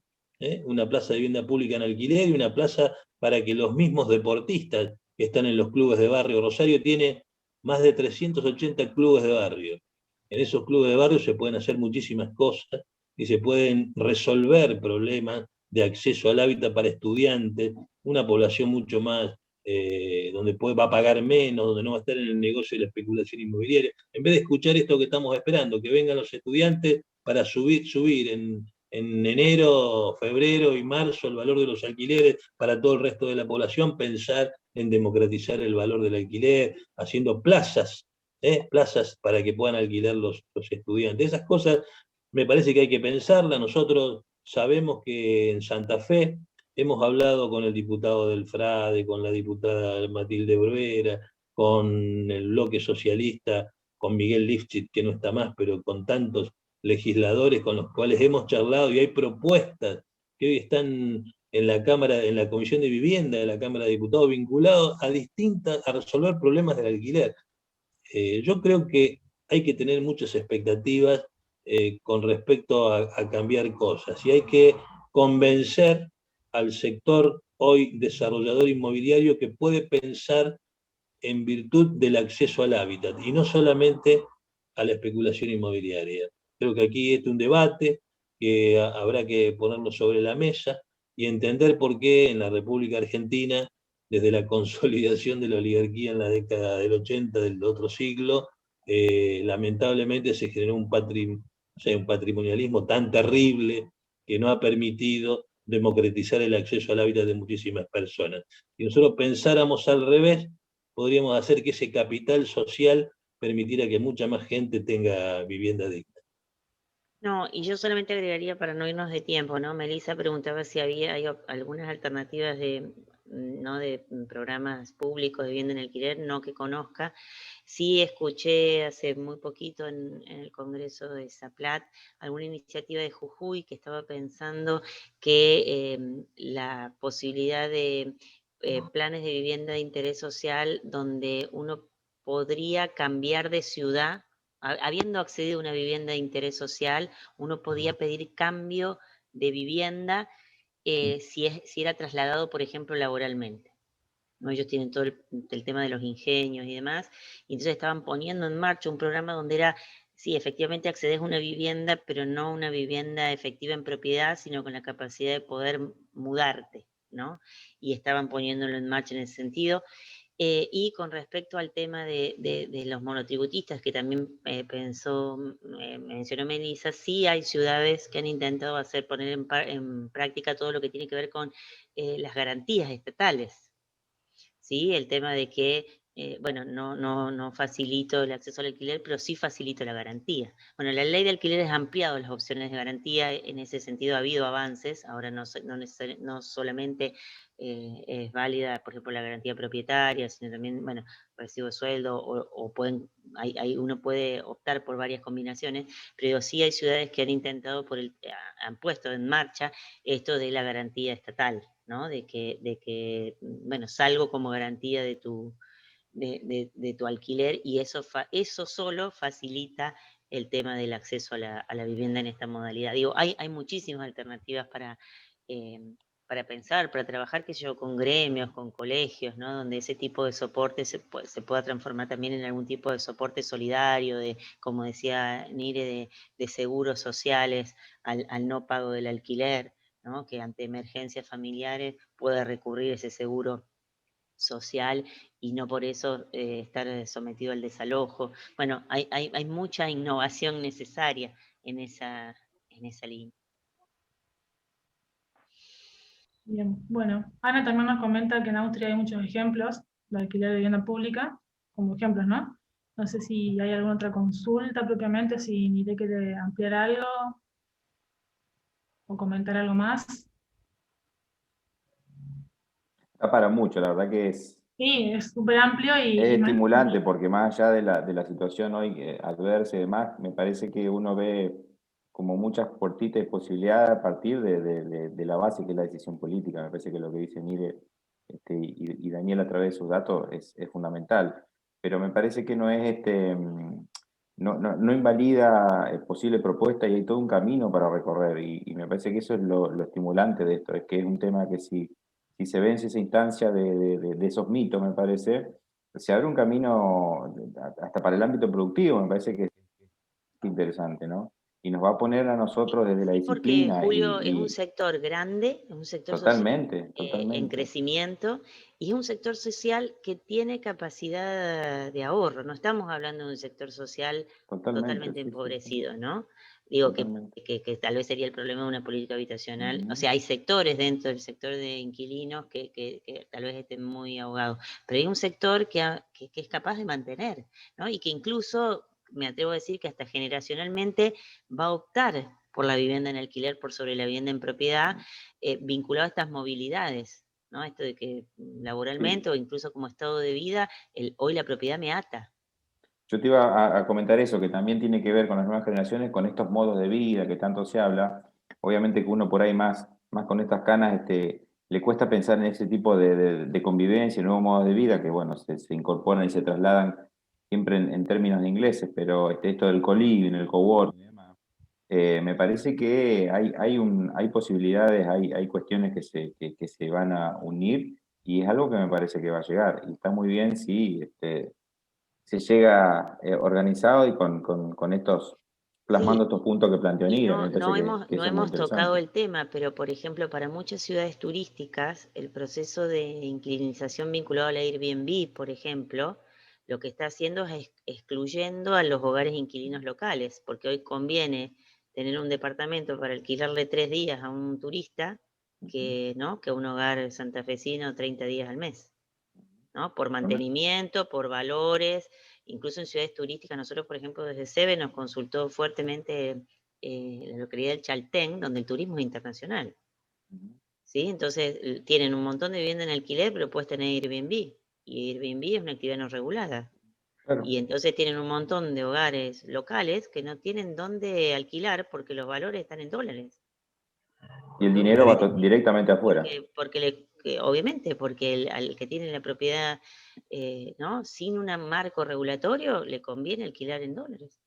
una plaza de vivienda pública en alquiler, y una plaza para que los mismos deportistas que están en los clubes de barrio. Rosario tiene más de 380 clubes de barrio. En esos clubes de barrio se pueden hacer muchísimas cosas y se pueden resolver problemas de acceso al hábitat para estudiantes, una población mucho más donde va a pagar menos, donde no va a estar en el negocio de la especulación inmobiliaria. En vez de escuchar esto que estamos esperando, que vengan los estudiantes para subir en enero, febrero y marzo el valor de los alquileres para todo el resto de la población, pensar en democratizar el valor del alquiler, haciendo plazas para que puedan alquilar los estudiantes. Esas cosas me parece que hay que pensarlas. Nosotros sabemos que en Santa Fe hemos hablado con el diputado del Frade, con la diputada Matilde Bruera, con el bloque socialista, con Miguel Lifchit, que no está más, pero con tantos legisladores con los cuales hemos charlado, y hay propuestas que hoy están en la Cámara, en la Comisión de Vivienda de la Cámara de Diputados, vinculados a resolver problemas del alquiler. Yo creo que hay que tener muchas expectativas con respecto a cambiar cosas, y hay que convencer al sector hoy desarrollador inmobiliario que puede pensar en virtud del acceso al hábitat y no solamente a la especulación inmobiliaria. Creo que aquí es un debate que habrá que ponerlo sobre la mesa y entender por qué en la República Argentina, desde la consolidación de la oligarquía en la década del 80 del otro siglo, lamentablemente se generó un patrimonialismo tan terrible que no ha permitido democratizar el acceso al hábitat de muchísimas personas. Si nosotros pensáramos al revés, podríamos hacer que ese capital social permitiera que mucha más gente tenga vivienda digna. No, y yo solamente agregaría para no irnos de tiempo, ¿no? Melissa preguntaba si hay algunas alternativas ¿no? de programas públicos de vivienda en alquiler, no que conozca. Sí escuché hace muy poquito en el Congreso de Zaplat alguna iniciativa de Jujuy que estaba pensando que la posibilidad de planes de vivienda de interés social donde uno podría cambiar de ciudad, habiendo accedido a una vivienda de interés social, uno podía pedir cambio de vivienda si era trasladado, por ejemplo, laboralmente, ¿no? Ellos tienen todo el tema de los ingenios y demás, y entonces estaban poniendo en marcha un programa donde era, sí, efectivamente accedes a una vivienda, pero no una vivienda efectiva en propiedad, sino con la capacidad de poder mudarte, ¿no? Y estaban poniéndolo en marcha en ese sentido. Y con respecto al tema de los monotributistas, que también mencionó Melissa, sí hay ciudades que han intentado poner en práctica todo lo que tiene que ver con las garantías estatales, ¿sí? El tema de que, bueno, no facilito el acceso al alquiler, pero sí facilito la garantía. Bueno, la ley de alquileres ha ampliado las opciones de garantía, en ese sentido ha habido avances, ahora no solamente es válida, por ejemplo, la garantía propietaria, sino también, bueno, recibo de sueldo, o uno puede optar por varias combinaciones, pero sí hay ciudades que han intentado, han puesto en marcha esto de la garantía estatal, ¿no? De que bueno, salgo como garantía de tu alquiler, y eso solo facilita el tema del acceso a la vivienda en esta modalidad. Digo, hay muchísimas alternativas para pensar, para trabajar, qué sé yo, con gremios, con colegios, ¿no? Donde ese tipo de soporte se pueda transformar también en algún tipo de soporte solidario, como decía Nire, de seguros sociales al no pago del alquiler, ¿no? Que ante emergencias familiares pueda recurrir ese seguro social y no por eso estar sometido al desalojo. Bueno, hay mucha innovación necesaria en esa línea. Bien, bueno, Ana también nos comenta que en Austria hay muchos ejemplos de alquiler de vivienda pública, como ejemplos, ¿no? No sé si hay alguna otra consulta propiamente, si Nire quiere ampliar algo o comentar algo más. Da para mucho, la verdad que es Sí, es súper amplio es y estimulante porque más allá de la situación hoy adversa y demás, me parece que uno ve como muchas puertitas de posibilidades a partir de la base que es la decisión política. Me parece que lo que dice Mire y Daniel a través de sus datos es fundamental. Pero me parece que no es no invalida posible propuesta y hay todo un camino para recorrer. Y me parece que eso es lo estimulante de esto, es que es un tema que si se vence esa instancia de esos mitos, me parece, se abre un camino hasta para el ámbito productivo, me parece que es interesante, ¿no? Y nos va a poner a nosotros desde la Sí, porque disciplina Julio es un sector grande, es un sector social totalmente, en totalmente. crecimiento, y es un sector social que tiene capacidad de ahorro. No estamos hablando de un sector social totalmente Sí, empobrecido, ¿no? Digo que tal vez sería el problema de una política habitacional. O sea, hay sectores dentro del sector de inquilinos que tal vez estén muy ahogados, pero hay un sector que es capaz de mantener, ¿no? Y que incluso, me atrevo a decir que hasta generacionalmente va a optar por la vivienda en alquiler por sobre la vivienda en propiedad, vinculado a estas movilidades, ¿no? Esto de que laboralmente o incluso como estado de vida, hoy la propiedad me ata. Yo te iba a comentar eso, que también tiene que ver con las nuevas generaciones, con estos modos de vida que tanto se habla. Obviamente que uno por ahí más con estas canas le cuesta pensar en ese tipo de convivencia, nuevos modos de vida que, bueno, se incorporan y se trasladan siempre en términos de ingleses, pero esto del co-living, el coworking y demás, me parece que hay posibilidades, hay cuestiones que se van a unir y es algo que me parece que va a llegar. Y está muy bien si se llega organizado y con estos plasmando estos puntos que planteó Nira. No, Me parece que no eso es muy hemos tocado interesante. el tema, pero por ejemplo, para muchas ciudades turísticas, el proceso de inquilinización vinculado al Airbnb, por ejemplo, lo que está haciendo es excluyendo a los hogares inquilinos locales, porque hoy conviene tener un departamento para alquilarle 3 días a un turista que, ¿no?, que un hogar santafesino 30 días al mes, ¿no? Por mantenimiento, por valores, incluso en ciudades turísticas. Nosotros, por ejemplo, desde SEBE nos consultó fuertemente la localidad del Chaltén, donde el turismo es internacional, ¿sí? Entonces tienen un montón de vivienda en alquiler, pero puedes tener Airbnb, y Airbnb es una actividad no regulada. Claro. Y entonces tienen un montón de hogares locales que no tienen dónde alquilar porque los valores están en dólares. Y el dinero va directamente afuera. Obviamente, porque al que tiene la propiedad, ¿no?, sin un marco regulatorio, le conviene alquilar en dólares.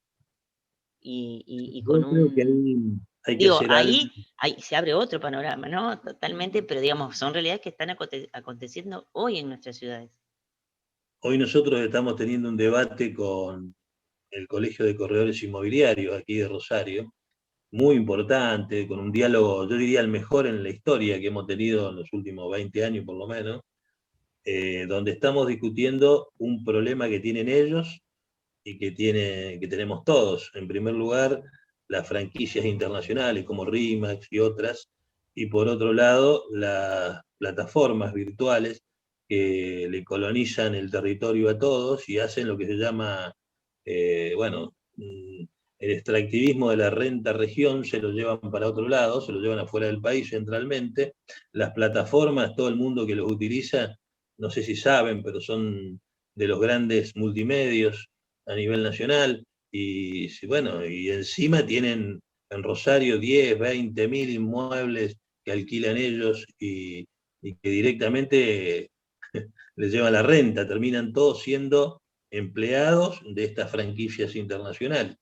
Y con Yo creo que un... hay que Digo, hacer algo. ahí se abre otro panorama, ¿no? Totalmente, pero digamos, son realidades que están aconteciendo hoy en nuestras ciudades. Hoy nosotros estamos teniendo un debate con el Colegio de Corredores Inmobiliarios aquí de Rosario, muy importante, con un diálogo, yo diría el mejor en la historia que hemos tenido en los últimos 20 años por lo menos, donde estamos discutiendo un problema que tienen ellos y que tenemos todos. En primer lugar, las franquicias internacionales como RE/MAX y otras, y por otro lado, las plataformas virtuales que le colonizan el territorio a todos y hacen lo que se llama, el extractivismo de la renta región, se lo llevan para otro lado, se lo llevan afuera del país centralmente. Las plataformas, todo el mundo que los utiliza, no sé si saben, pero son de los grandes multimedios a nivel nacional, y bueno, y encima tienen en Rosario 10, 20.000 inmuebles que alquilan ellos y que directamente les llevan la renta, terminan todos siendo empleados de estas franquicias internacionales.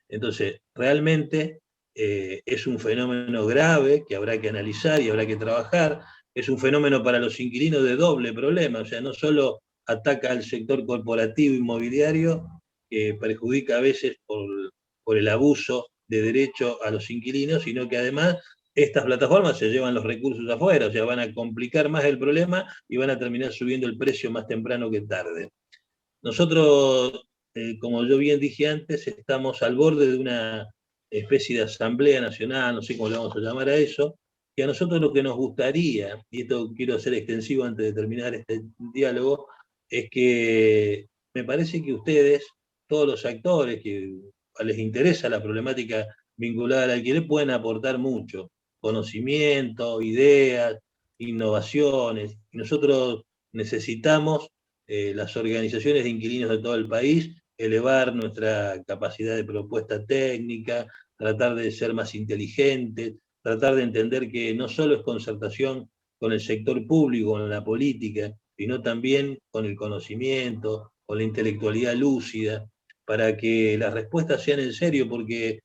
Entonces, realmente es un fenómeno grave que habrá que analizar y habrá que trabajar. Es un fenómeno para los inquilinos de doble problema, o sea, no solo ataca al sector corporativo inmobiliario, que perjudica a veces por el abuso de derecho a los inquilinos, sino que además estas plataformas se llevan los recursos afuera, o sea, van a complicar más el problema y van a terminar subiendo el precio más temprano que tarde. Nosotros, como yo bien dije antes, estamos al borde de una especie de asamblea nacional, no sé cómo le vamos a llamar a eso, y a nosotros lo que nos gustaría, y esto quiero hacer extensivo antes de terminar este diálogo, es que me parece que ustedes, todos los actores que les interesa la problemática vinculada al alquiler, pueden aportar mucho, conocimiento, ideas, innovaciones, y nosotros necesitamos las organizaciones de inquilinos de todo el país, elevar nuestra capacidad de propuesta técnica, tratar de ser más inteligentes, tratar de entender que no solo es concertación con el sector público, con la política, sino también con el conocimiento, con la intelectualidad lúcida, para que las respuestas sean en serio, porque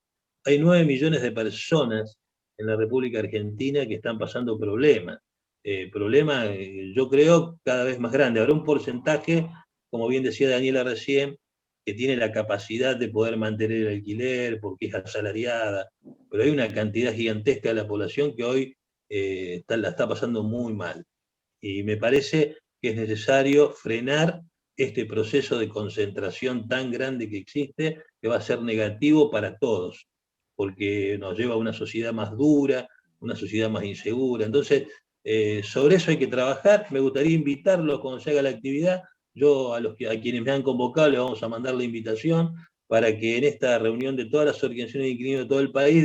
hay 9 millones de personas en la República Argentina que están pasando problemas. Yo creo, cada vez más grande. Habrá un porcentaje, como bien decía Daniela recién, que tiene la capacidad de poder mantener el alquiler porque es asalariada, pero hay una cantidad gigantesca de la población que hoy la está pasando muy mal. Y me parece que es necesario frenar este proceso de concentración tan grande que existe, que va a ser negativo para todos, porque nos lleva a una sociedad más dura, una sociedad más insegura. Entonces, sobre eso hay que trabajar. Me gustaría invitarlos cuando se haga la actividad. Yo a quienes me han convocado les vamos a mandar la invitación para que en esta reunión de todas las organizaciones de inquilinos de todo el país,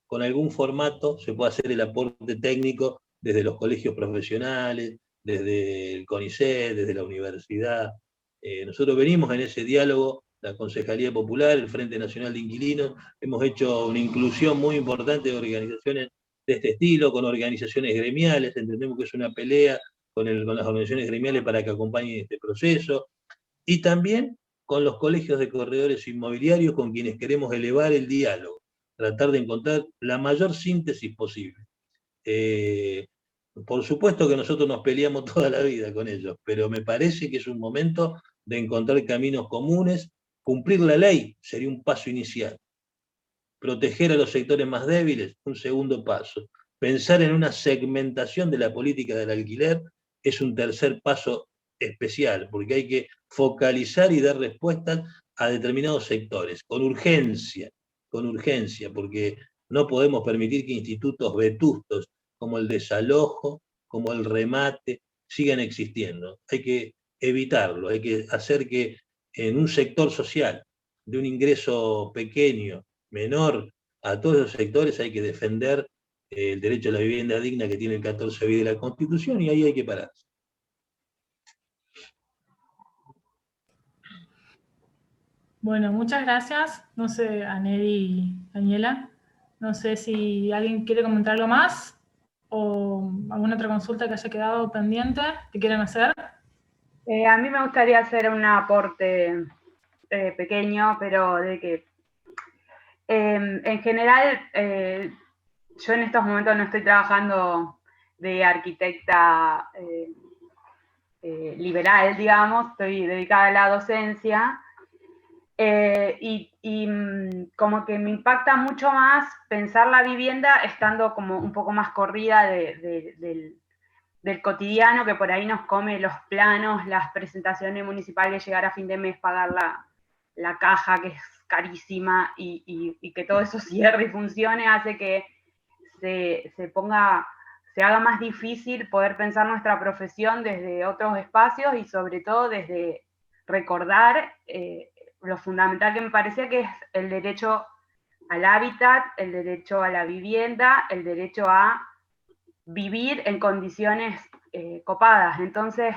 con algún formato, se pueda hacer el aporte técnico desde los colegios profesionales, desde el CONICET, desde la universidad. Nosotros venimos en ese diálogo, la Concejalía Popular, el Frente Nacional de Inquilinos, hemos hecho una inclusión muy importante de organizaciones de este estilo, con organizaciones gremiales, entendemos que es una pelea con las organizaciones gremiales para que acompañen este proceso, y también con los colegios de corredores inmobiliarios con quienes queremos elevar el diálogo, tratar de encontrar la mayor síntesis posible. Por supuesto que nosotros nos peleamos toda la vida con ellos, pero me parece que es un momento de encontrar caminos comunes. Cumplir la ley sería un paso inicial, proteger a los sectores más débiles, un segundo paso. Pensar en una segmentación de la política del alquiler es un tercer paso especial, porque hay que focalizar y dar respuestas a determinados sectores, con urgencia, porque no podemos permitir que institutos vetustos como el desalojo, como el remate, sigan existiendo. Hay que evitarlo, hay que hacer que en un sector social de un ingreso pequeño, menor, a todos los sectores hay que defender el derecho a la vivienda digna que tiene el 14 bis de la Constitución, y ahí hay que pararse. Bueno, muchas gracias. No sé, Aneri y Daniela, no sé si alguien quiere comentar algo más o alguna otra consulta que haya quedado pendiente que quieran hacer. A mí me gustaría hacer un aporte pequeño, pero de que en general yo en estos momentos no estoy trabajando de arquitecta liberal, digamos, estoy dedicada a la docencia. Como que me impacta mucho más pensar la vivienda estando como un poco más corrida del cotidiano, que por ahí nos come los planos, las presentaciones municipales, llegar a fin de mes, pagar la caja, que es carísima, y que todo eso cierre y funcione, hace que se haga más difícil poder pensar nuestra profesión desde otros espacios y sobre todo desde recordar lo fundamental que me parecía, que es el derecho al hábitat, el derecho a la vivienda, el derecho a vivir en condiciones copadas. Entonces,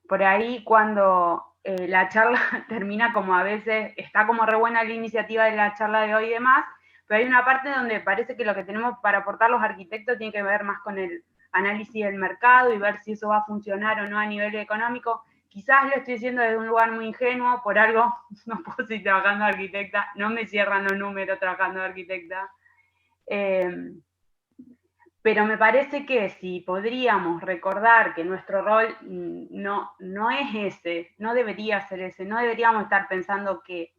por ahí cuando la charla termina como a veces, está como re buena la iniciativa de la charla de hoy y demás, pero hay una parte donde parece que lo que tenemos para aportar los arquitectos tiene que ver más con el análisis del mercado y ver si eso va a funcionar o no a nivel económico. Quizás lo estoy diciendo desde un lugar muy ingenuo, por algo no puedo seguir trabajando de arquitecta, no me cierran los números trabajando de arquitecta. Pero me parece que si podríamos recordar que nuestro rol no es ese, no debería ser ese, no deberíamos estar pensando que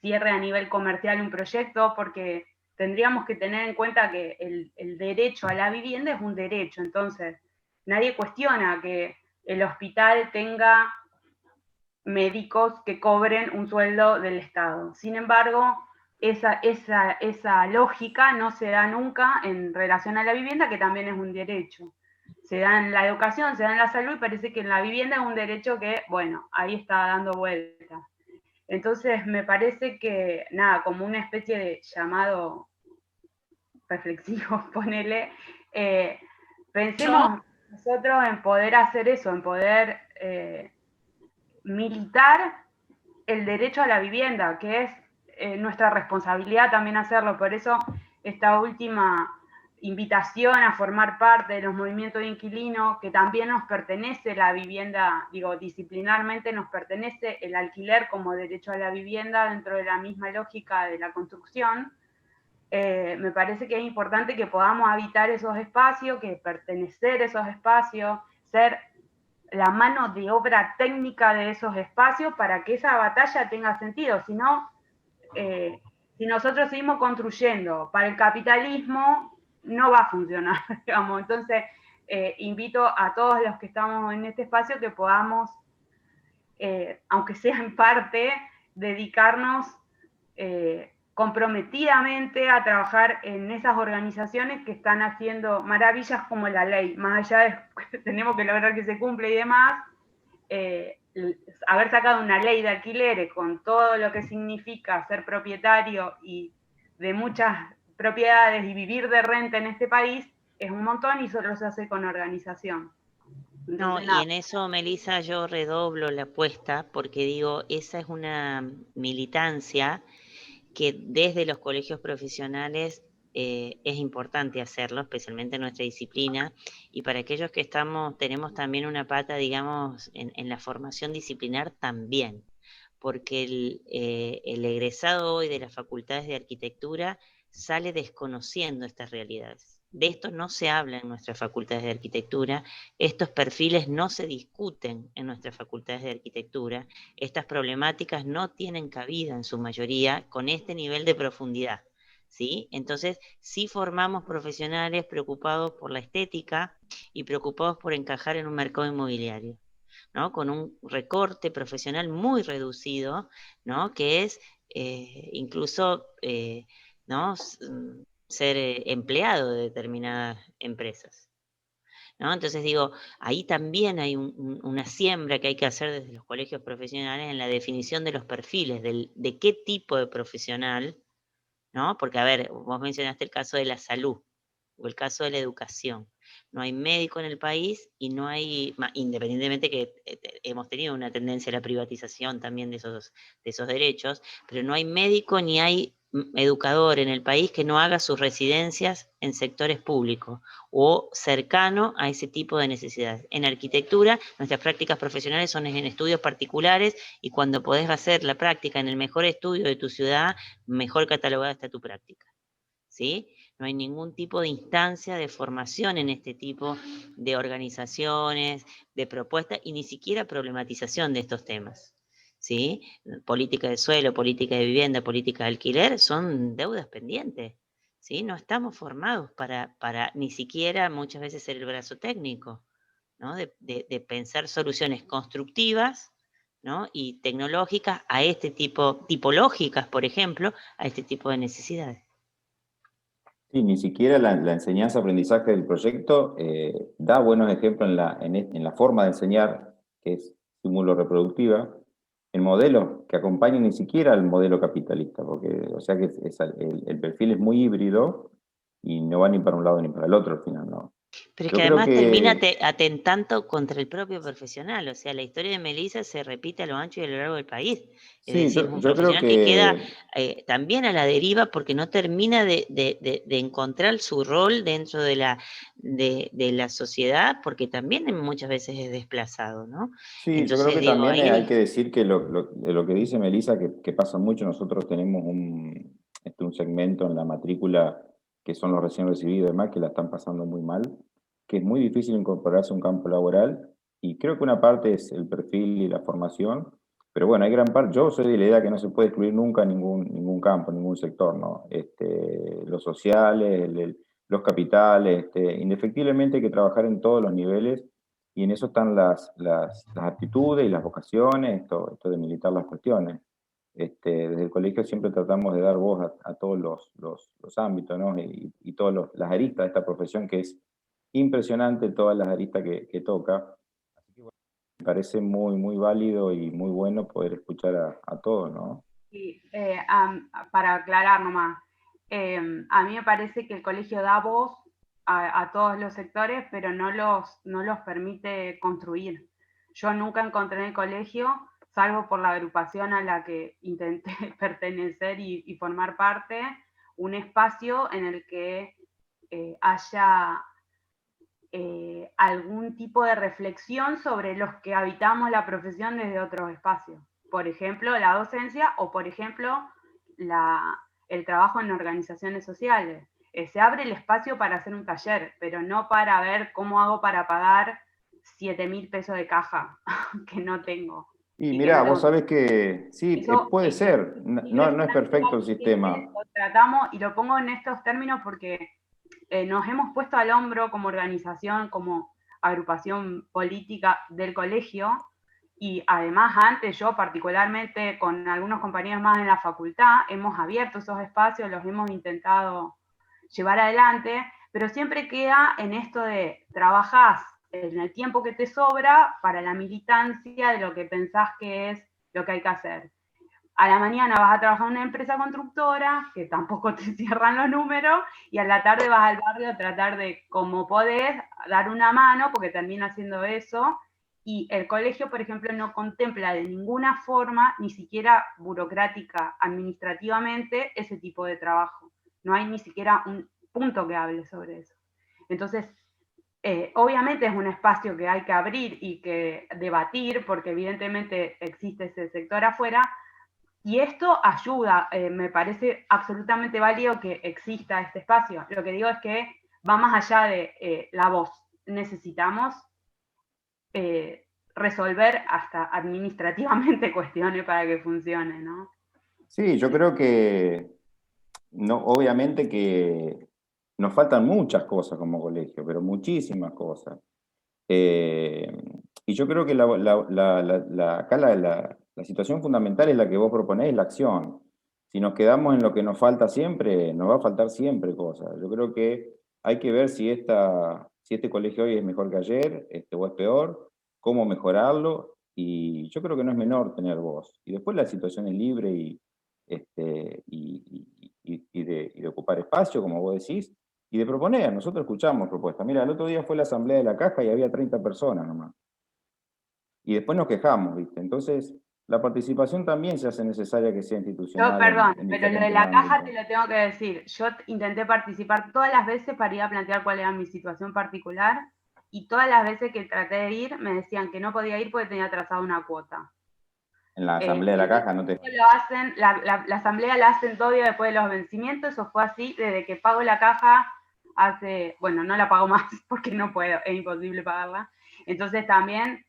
cierre a nivel comercial un proyecto, porque tendríamos que tener en cuenta que el derecho a la vivienda es un derecho. Entonces nadie cuestiona que el hospital tenga médicos que cobren un sueldo del Estado. Sin embargo, esa lógica no se da nunca en relación a la vivienda, que también es un derecho. Se da en la educación, se da en la salud, y parece que en la vivienda es un derecho que, bueno, ahí está dando vueltas. Entonces, me parece que, nada, como una especie de llamado reflexivo, ponele, pensemos nosotros en poder hacer eso, en poder militar el derecho a la vivienda, que es nuestra responsabilidad también hacerlo. Por eso esta última invitación a formar parte de los movimientos de inquilinos, que también nos pertenece la vivienda, digo, disciplinarmente nos pertenece el alquiler como derecho a la vivienda dentro de la misma lógica de la construcción. Me parece que es importante que podamos habitar esos espacios, que pertenecer a esos espacios, ser la mano de obra técnica de esos espacios para que esa batalla tenga sentido. Si no, si nosotros seguimos construyendo para el capitalismo, no va a funcionar, digamos. Entonces, invito a todos los que estamos en este espacio que podamos, aunque sea en parte, dedicarnos comprometidamente a trabajar en esas organizaciones que están haciendo maravillas como la ley, más allá de que tenemos que lograr que se cumpla y demás. Haber sacado una ley de alquileres con todo lo que significa ser propietario y de muchas propiedades y vivir de renta en este país es un montón, y solo se hace con organización. Entonces, no, y en eso, Melissa, yo redoblo la apuesta, porque digo, esa es una militancia que desde los colegios profesionales es importante hacerlo, especialmente en nuestra disciplina, y para aquellos que tenemos también una pata, digamos, en la formación disciplinar también, porque el egresado hoy de las facultades de arquitectura sale desconociendo estas realidades. De esto no se habla en nuestras facultades de arquitectura, estos perfiles no se discuten en nuestras facultades de arquitectura, estas problemáticas no tienen cabida en su mayoría con este nivel de profundidad. ¿sí? Entonces, sí formamos profesionales preocupados por la estética y preocupados por encajar en un mercado inmobiliario, ¿no? Con un recorte profesional muy reducido, ¿no? Que es incluso, ¿no? Ser empleado de determinadas empresas, ¿no? Entonces digo, ahí también hay una siembra que hay que hacer desde los colegios profesionales en la definición de los perfiles, de qué tipo de profesional, ¿no? Porque, a ver, vos mencionaste el caso de la salud o el caso de la educación. No hay médico en el país y no hay, independientemente que hemos tenido una tendencia a la privatización también de esos derechos, pero no hay médico ni hay educador en el país que no haga sus residencias en sectores públicos o cercano a ese tipo de necesidades. En arquitectura, nuestras prácticas profesionales son en estudios particulares y cuando podés hacer la práctica en el mejor estudio de tu ciudad, mejor catalogada está tu práctica, ¿sí? No hay ningún tipo de instancia de formación en este tipo de organizaciones, de propuestas y ni siquiera problematización de estos temas, ¿sí? Política de suelo, política de vivienda, política de alquiler son deudas pendientes, ¿sí? No estamos formados para ni siquiera muchas veces ser el brazo técnico, ¿no? De pensar soluciones constructivas, ¿no? Y tecnológicas a este tipo, tipológicas, por ejemplo, a este tipo de necesidades. Sí, ni siquiera la enseñanza-aprendizaje del proyecto da buenos ejemplos en la forma de enseñar, que es estímulo reproductiva, en modelos que acompañan ni siquiera al modelo capitalista, porque, o sea que el perfil es muy híbrido y no va ni para un lado ni para el otro al final, ¿no? Pero es Yo que creo además termina que atentando contra el propio profesional, o sea, la historia de Melissa se repite a lo ancho y a lo largo del país. Es sí, decir, es un yo creo profesional que queda que también a la deriva porque no termina de encontrar su rol dentro de la sociedad, porque también muchas veces es desplazado, ¿no? sí, yo creo Entonces, que digo, también hay ahí que decir que lo que dice Melissa, que pasa mucho, nosotros tenemos un segmento en la matrícula que son los recién recibidos y demás, que la están pasando muy mal, que es muy difícil incorporarse a un campo laboral, y creo que una parte es el perfil y la formación, pero bueno, hay gran parte, yo soy de la idea que no se puede excluir nunca ningún campo, ningún sector, ¿no? Los sociales, los capitales, indefectiblemente hay que trabajar en todos los niveles y en eso están las aptitudes y las vocaciones, esto de militar las cuestiones. Desde el colegio siempre tratamos de dar voz a todos los ámbitos, ¿no? Y todas las aristas de esta profesión, que es impresionante todas las aristas que toca. Así que bueno, me parece muy, muy válido y muy bueno poder escuchar a todos, ¿no? Y, para aclarar nomás, a mí me parece que el colegio da voz a todos los sectores, pero no los permite construir. Yo nunca encontré en el colegio, salvo por la agrupación a la que intenté pertenecer y formar parte, un espacio en el que haya algún tipo de reflexión sobre los que habitamos la profesión desde otros espacios. Por ejemplo, la docencia o, por ejemplo, el trabajo en organizaciones sociales. Se abre el espacio para hacer un taller, pero no para ver cómo hago para pagar 7.000 pesos de caja, que no tengo. Y Que mirá, no vos tengo. sabés que sí, Eso, puede ser, no es perfecto el sistema. lo tratamos, y lo pongo en estos términos porque nos hemos puesto al hombro como organización, como agrupación política del colegio, y además antes yo particularmente con algunos compañeros más en la facultad, hemos abierto esos espacios, los hemos intentado llevar adelante, pero siempre queda en esto de trabajás en el tiempo que te sobra para la militancia de lo que pensás que es lo que hay que hacer. A la mañana vas a trabajar en una empresa constructora, que tampoco te cierran los números, y a la tarde vas al barrio a tratar de, como podés, dar una mano, porque termina haciendo eso, y el colegio, por ejemplo, no contempla de ninguna forma, ni siquiera burocrática, administrativamente, ese tipo de trabajo. No hay ni siquiera un punto que hable sobre eso. Entonces, obviamente es un espacio que hay que abrir y que debatir, porque evidentemente existe ese sector afuera, y esto ayuda, me parece absolutamente válido que exista este espacio. Lo que digo es que va más allá de la voz. Necesitamos resolver hasta administrativamente cuestiones para que funcione, ¿no? Sí, yo creo que no, obviamente que nos faltan muchas cosas como colegio, pero muchísimas cosas. Y yo creo que acá la situación fundamental es la que vos proponés, la acción. Si nos quedamos en lo que nos falta siempre, nos va a faltar siempre cosas. Yo creo que hay que ver si este colegio hoy es mejor que ayer, o es peor, cómo mejorarlo, y yo creo que no es menor tener voz. Y después la situación es libre y de ocupar espacio, como vos decís, y de proponer. Nosotros escuchamos propuestas. Mira, el otro día fue la asamblea de la caja y había 30 personas nomás. Y después nos quejamos, ¿viste? Entonces, la participación también se hace necesaria que sea institucional. Yo, perdón, en pero lo de diferentes la caja ámbitos. te lo tengo que decir. Yo intenté participar todas las veces para ir a plantear cuál era mi situación particular, y todas las veces que traté de ir me decían que no podía ir porque tenía atrasado una cuota. En la asamblea de la caja no te... Lo hacen, la asamblea la hacen todo día después de los vencimientos. Eso fue así desde que pago la caja hace, bueno, no la pago más porque no puedo, es imposible pagarla. Entonces también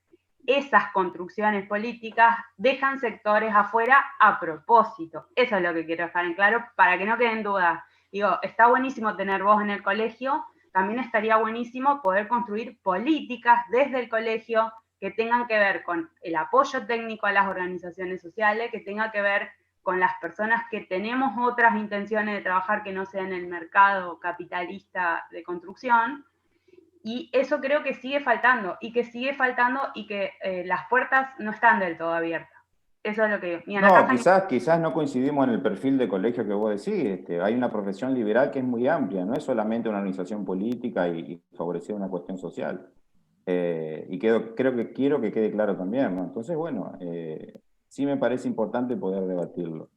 esas construcciones políticas dejan sectores afuera a propósito. Eso es lo que quiero dejar en claro para que no queden dudas. Digo, está buenísimo tener voz en el colegio, también estaría buenísimo poder construir políticas desde el colegio que tengan que ver con el apoyo técnico a las organizaciones sociales, que tenga que ver con las personas que tenemos otras intenciones de trabajar que no sea en el mercado capitalista de construcción. Y eso creo que sigue faltando, y que las puertas no están del todo abiertas. Eso es lo que digo. Mira, No, quizás no coincidimos en el perfil de colegio que vos decís. Hay una profesión liberal que es muy amplia, no es solamente una organización política y favorecer una cuestión social. Y quiero que quede claro también, ¿no? Entonces, bueno, sí me parece importante poder debatirlo.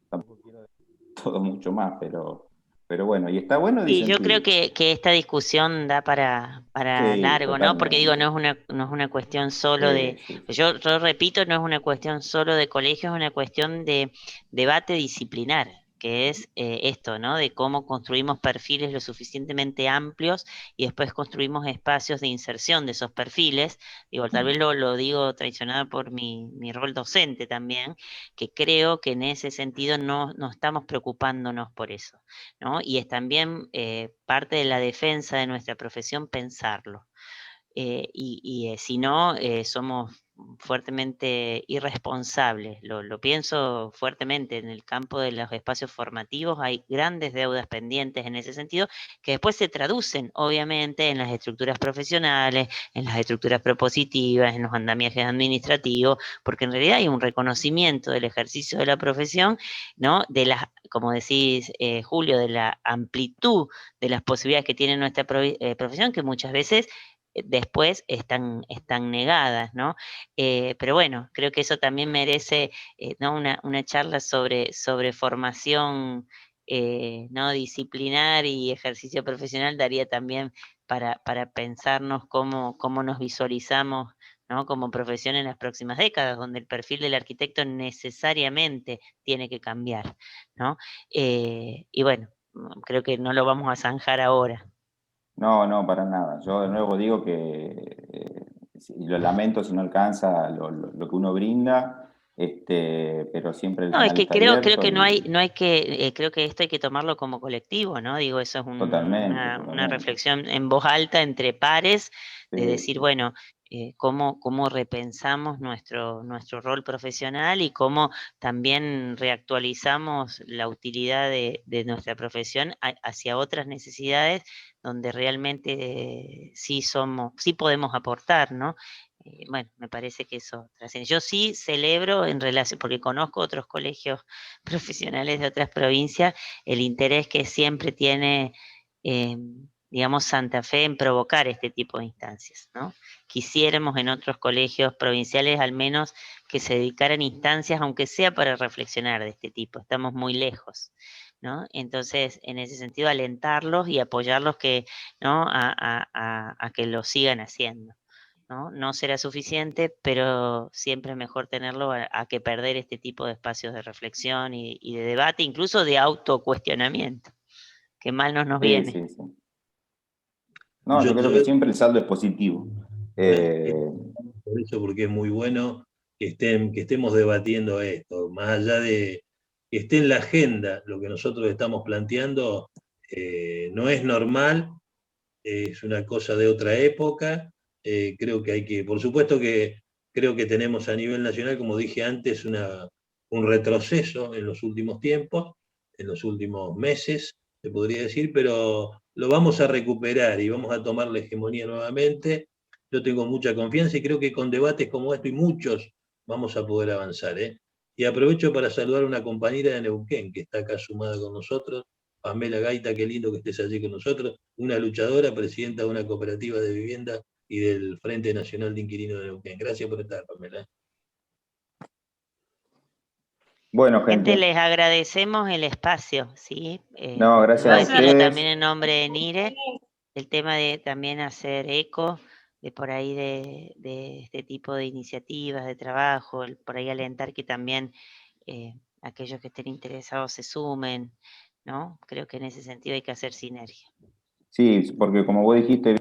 Tampoco quiero decir todo mucho más, pero bueno, y está bueno Y yo disentir. creo que esta discusión da para Sí, largo, ¿no? Porque digo, totalmente. no es una cuestión solo Sí, de, sí. yo repito, no es una cuestión solo de colegios, es una cuestión de debate disciplinar, que es esto, ¿no? De cómo construimos perfiles lo suficientemente amplios y después construimos espacios de inserción de esos perfiles. Digo, tal vez lo digo traicionada por mi rol docente también, que creo que en ese sentido no estamos preocupándonos por eso, ¿no? Y es también parte de la defensa de nuestra profesión pensarlo. Si no, somos fuertemente irresponsables. Lo pienso fuertemente en el campo de los espacios formativos. Hay grandes deudas pendientes en ese sentido que después se traducen, obviamente, en las estructuras profesionales, en las estructuras propositivas, en los andamiajes administrativos, porque en realidad hay un reconocimiento del ejercicio de la profesión, ¿no? Como decís, Julio, de la amplitud de las posibilidades que tiene nuestra profesión, que muchas veces después están negadas, ¿no? Pero bueno, creo que eso también merece ¿no? una charla sobre formación ¿no? disciplinar y ejercicio profesional, daría también para pensarnos cómo nos visualizamos, ¿no? como profesión en las próximas décadas, donde el perfil del arquitecto necesariamente tiene que cambiar, ¿no? Y bueno, creo que no lo vamos a zanjar ahora. No, para nada. Yo de nuevo digo que y lo lamento si no alcanza lo que uno brinda, pero siempre el No, es canal que está creo abierto que no hay y que, creo que esto hay que tomarlo como colectivo, ¿no? Digo, eso es totalmente, una totalmente. reflexión en voz alta entre pares, de Sí, decir, sí. bueno, cómo repensamos nuestro rol profesional y cómo también reactualizamos la utilidad de nuestra profesión hacia otras necesidades donde realmente sí podemos aportar, ¿no? Bueno, me parece que eso trasciende. Yo sí celebro en relación, porque conozco otros colegios profesionales de otras provincias, el interés que siempre tiene, digamos, Santa Fe en provocar este tipo de instancias, ¿no? Quisiéramos en otros colegios provinciales al menos que se dedicaran instancias, aunque sea para reflexionar de este tipo. Estamos muy lejos, ¿no? Entonces, en ese sentido, alentarlos y apoyarlos ¿no? a que lo sigan haciendo. ¿no? No será suficiente, pero siempre es mejor tenerlo a que perder este tipo de espacios de reflexión y de debate, incluso de autocuestionamiento, que mal no nos Sí, viene. sí, sí. No, yo creo que siempre el saldo es positivo. Por eso, porque es muy bueno que estemos debatiendo esto, más allá de esté en la agenda lo que nosotros estamos planteando, no es normal, es una cosa de otra época. Creo que hay que, por supuesto que creo que tenemos a nivel nacional, como dije antes, un retroceso en los últimos tiempos, en los últimos meses, se podría decir, pero lo vamos a recuperar y vamos a tomar la hegemonía nuevamente. Yo tengo mucha confianza y creo que con debates como esto y muchos vamos a poder avanzar. Y aprovecho para saludar a una compañera de Neuquén que está acá sumada con nosotros, Pamela Gaita, qué lindo que estés allí con nosotros, una luchadora, presidenta de una cooperativa de vivienda y del Frente Nacional de Inquilinos de Neuquén. Gracias por estar, Pamela. Bueno, Gente, gente. les agradecemos el espacio, ¿sí? No, gracias Puedo a decirlo ustedes. también en nombre de NIRE, el tema de también hacer eco de por ahí de este tipo de iniciativas, de trabajo, por ahí alentar que también aquellos que estén interesados se sumen, ¿no? Creo que en ese sentido hay que hacer sinergia. Sí, porque como vos dijiste,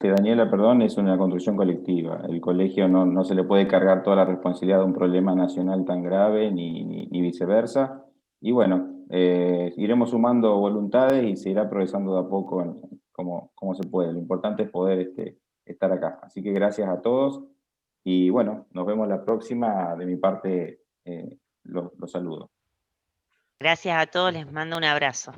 Daniela, perdón, es una construcción colectiva. El colegio no se le puede cargar toda la responsabilidad de un problema nacional tan grave, ni viceversa. Y bueno, iremos sumando voluntades y se irá progresando de a poco como se puede. Lo importante es poder estar acá. Así que gracias a todos y bueno, nos vemos la próxima. De mi parte, los saludo. Gracias a todos, les mando un abrazo.